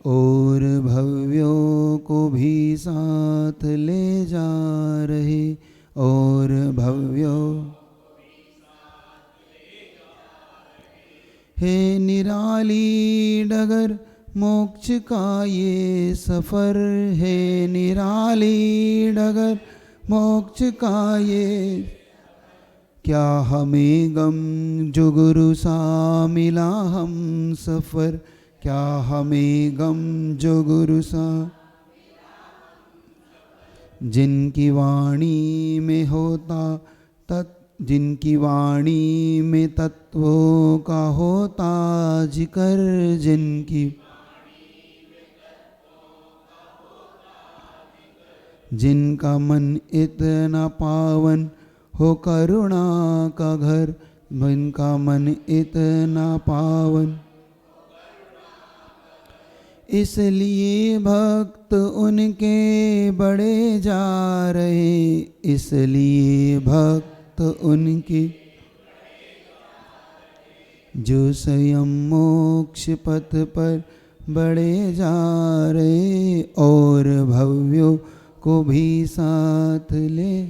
और भव्यों को भी साथ ले जा रहे, और भव्यों हे निराली डगर मोक्ष का ये सफर है, निराली डगर मोक्ष का ये, क्या हमें गम जो गुरु सा मिला हम सफर, क्या हमें गम जो गुरु सा, जिनकी वाणी में होता जिनकी वाणी में तत्वों का होता जिक्र, जिनकी जिनका मन इतना पावन हो करुणा का घर, जिनका मन इतना पावन, इसलिए भक्त उनके बड़े जा रहे, इसलिए भक्त उनके, जो स्वयं मोक्ष पथ पर बढ़े जा रहे, और भव्यों को भी साथ ले,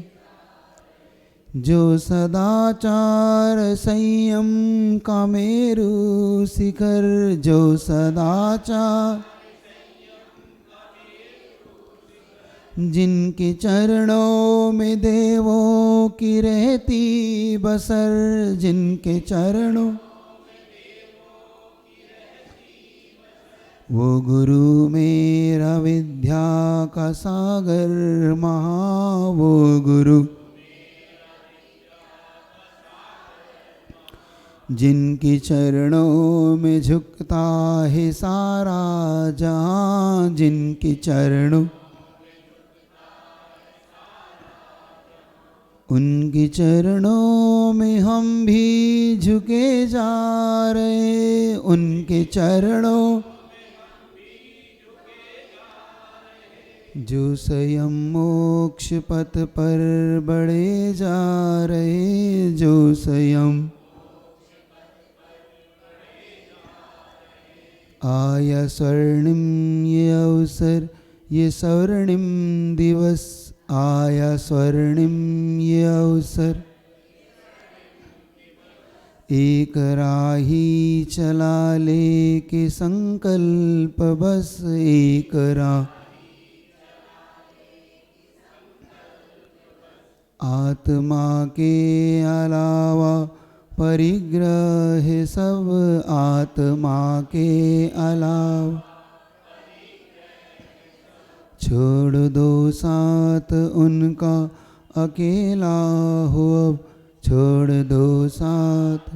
जो सदाचार संयम का मेरु शिखर, जो सदाचार जिनके चरणों में देवों की रहती बसर, जिनके चरणों वो गुरु मेरा विद्या का सागर महा, वो गुरु जिनके चरणों में झुकता है सारा जहां, जिनके चरणों उनके चरणों में हम भी झुके जा रहे, उनके चरणों जो स्वयं मोक्ष पथ पर बढ़े जा रहे, जो स्वयं आया स्वर्णिम ये अवसर, ये स्वर्णिम दिवस, आया स्वर्णिम ये अवसर, एक राही चला लेके संकल्प बस, एक राह आत्मा के अलावा परिग्रह है सब, आत्मा के अलावा छोड़ दो साथ उनका अकेला हो अब, छोड़ दो साथ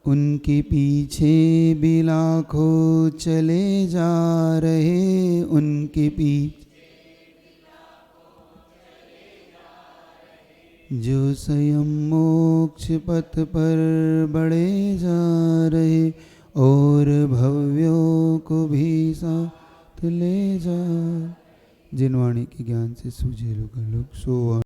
उनके पीछे भी लाखों चले जा रहे, उनके पीछे जो स्वयं मोक्ष पथ पर बढ़े जा रहे, और भव्यों को भी साथ ले जा, जिन वाणी के ज्ञान से सूझे लोग सो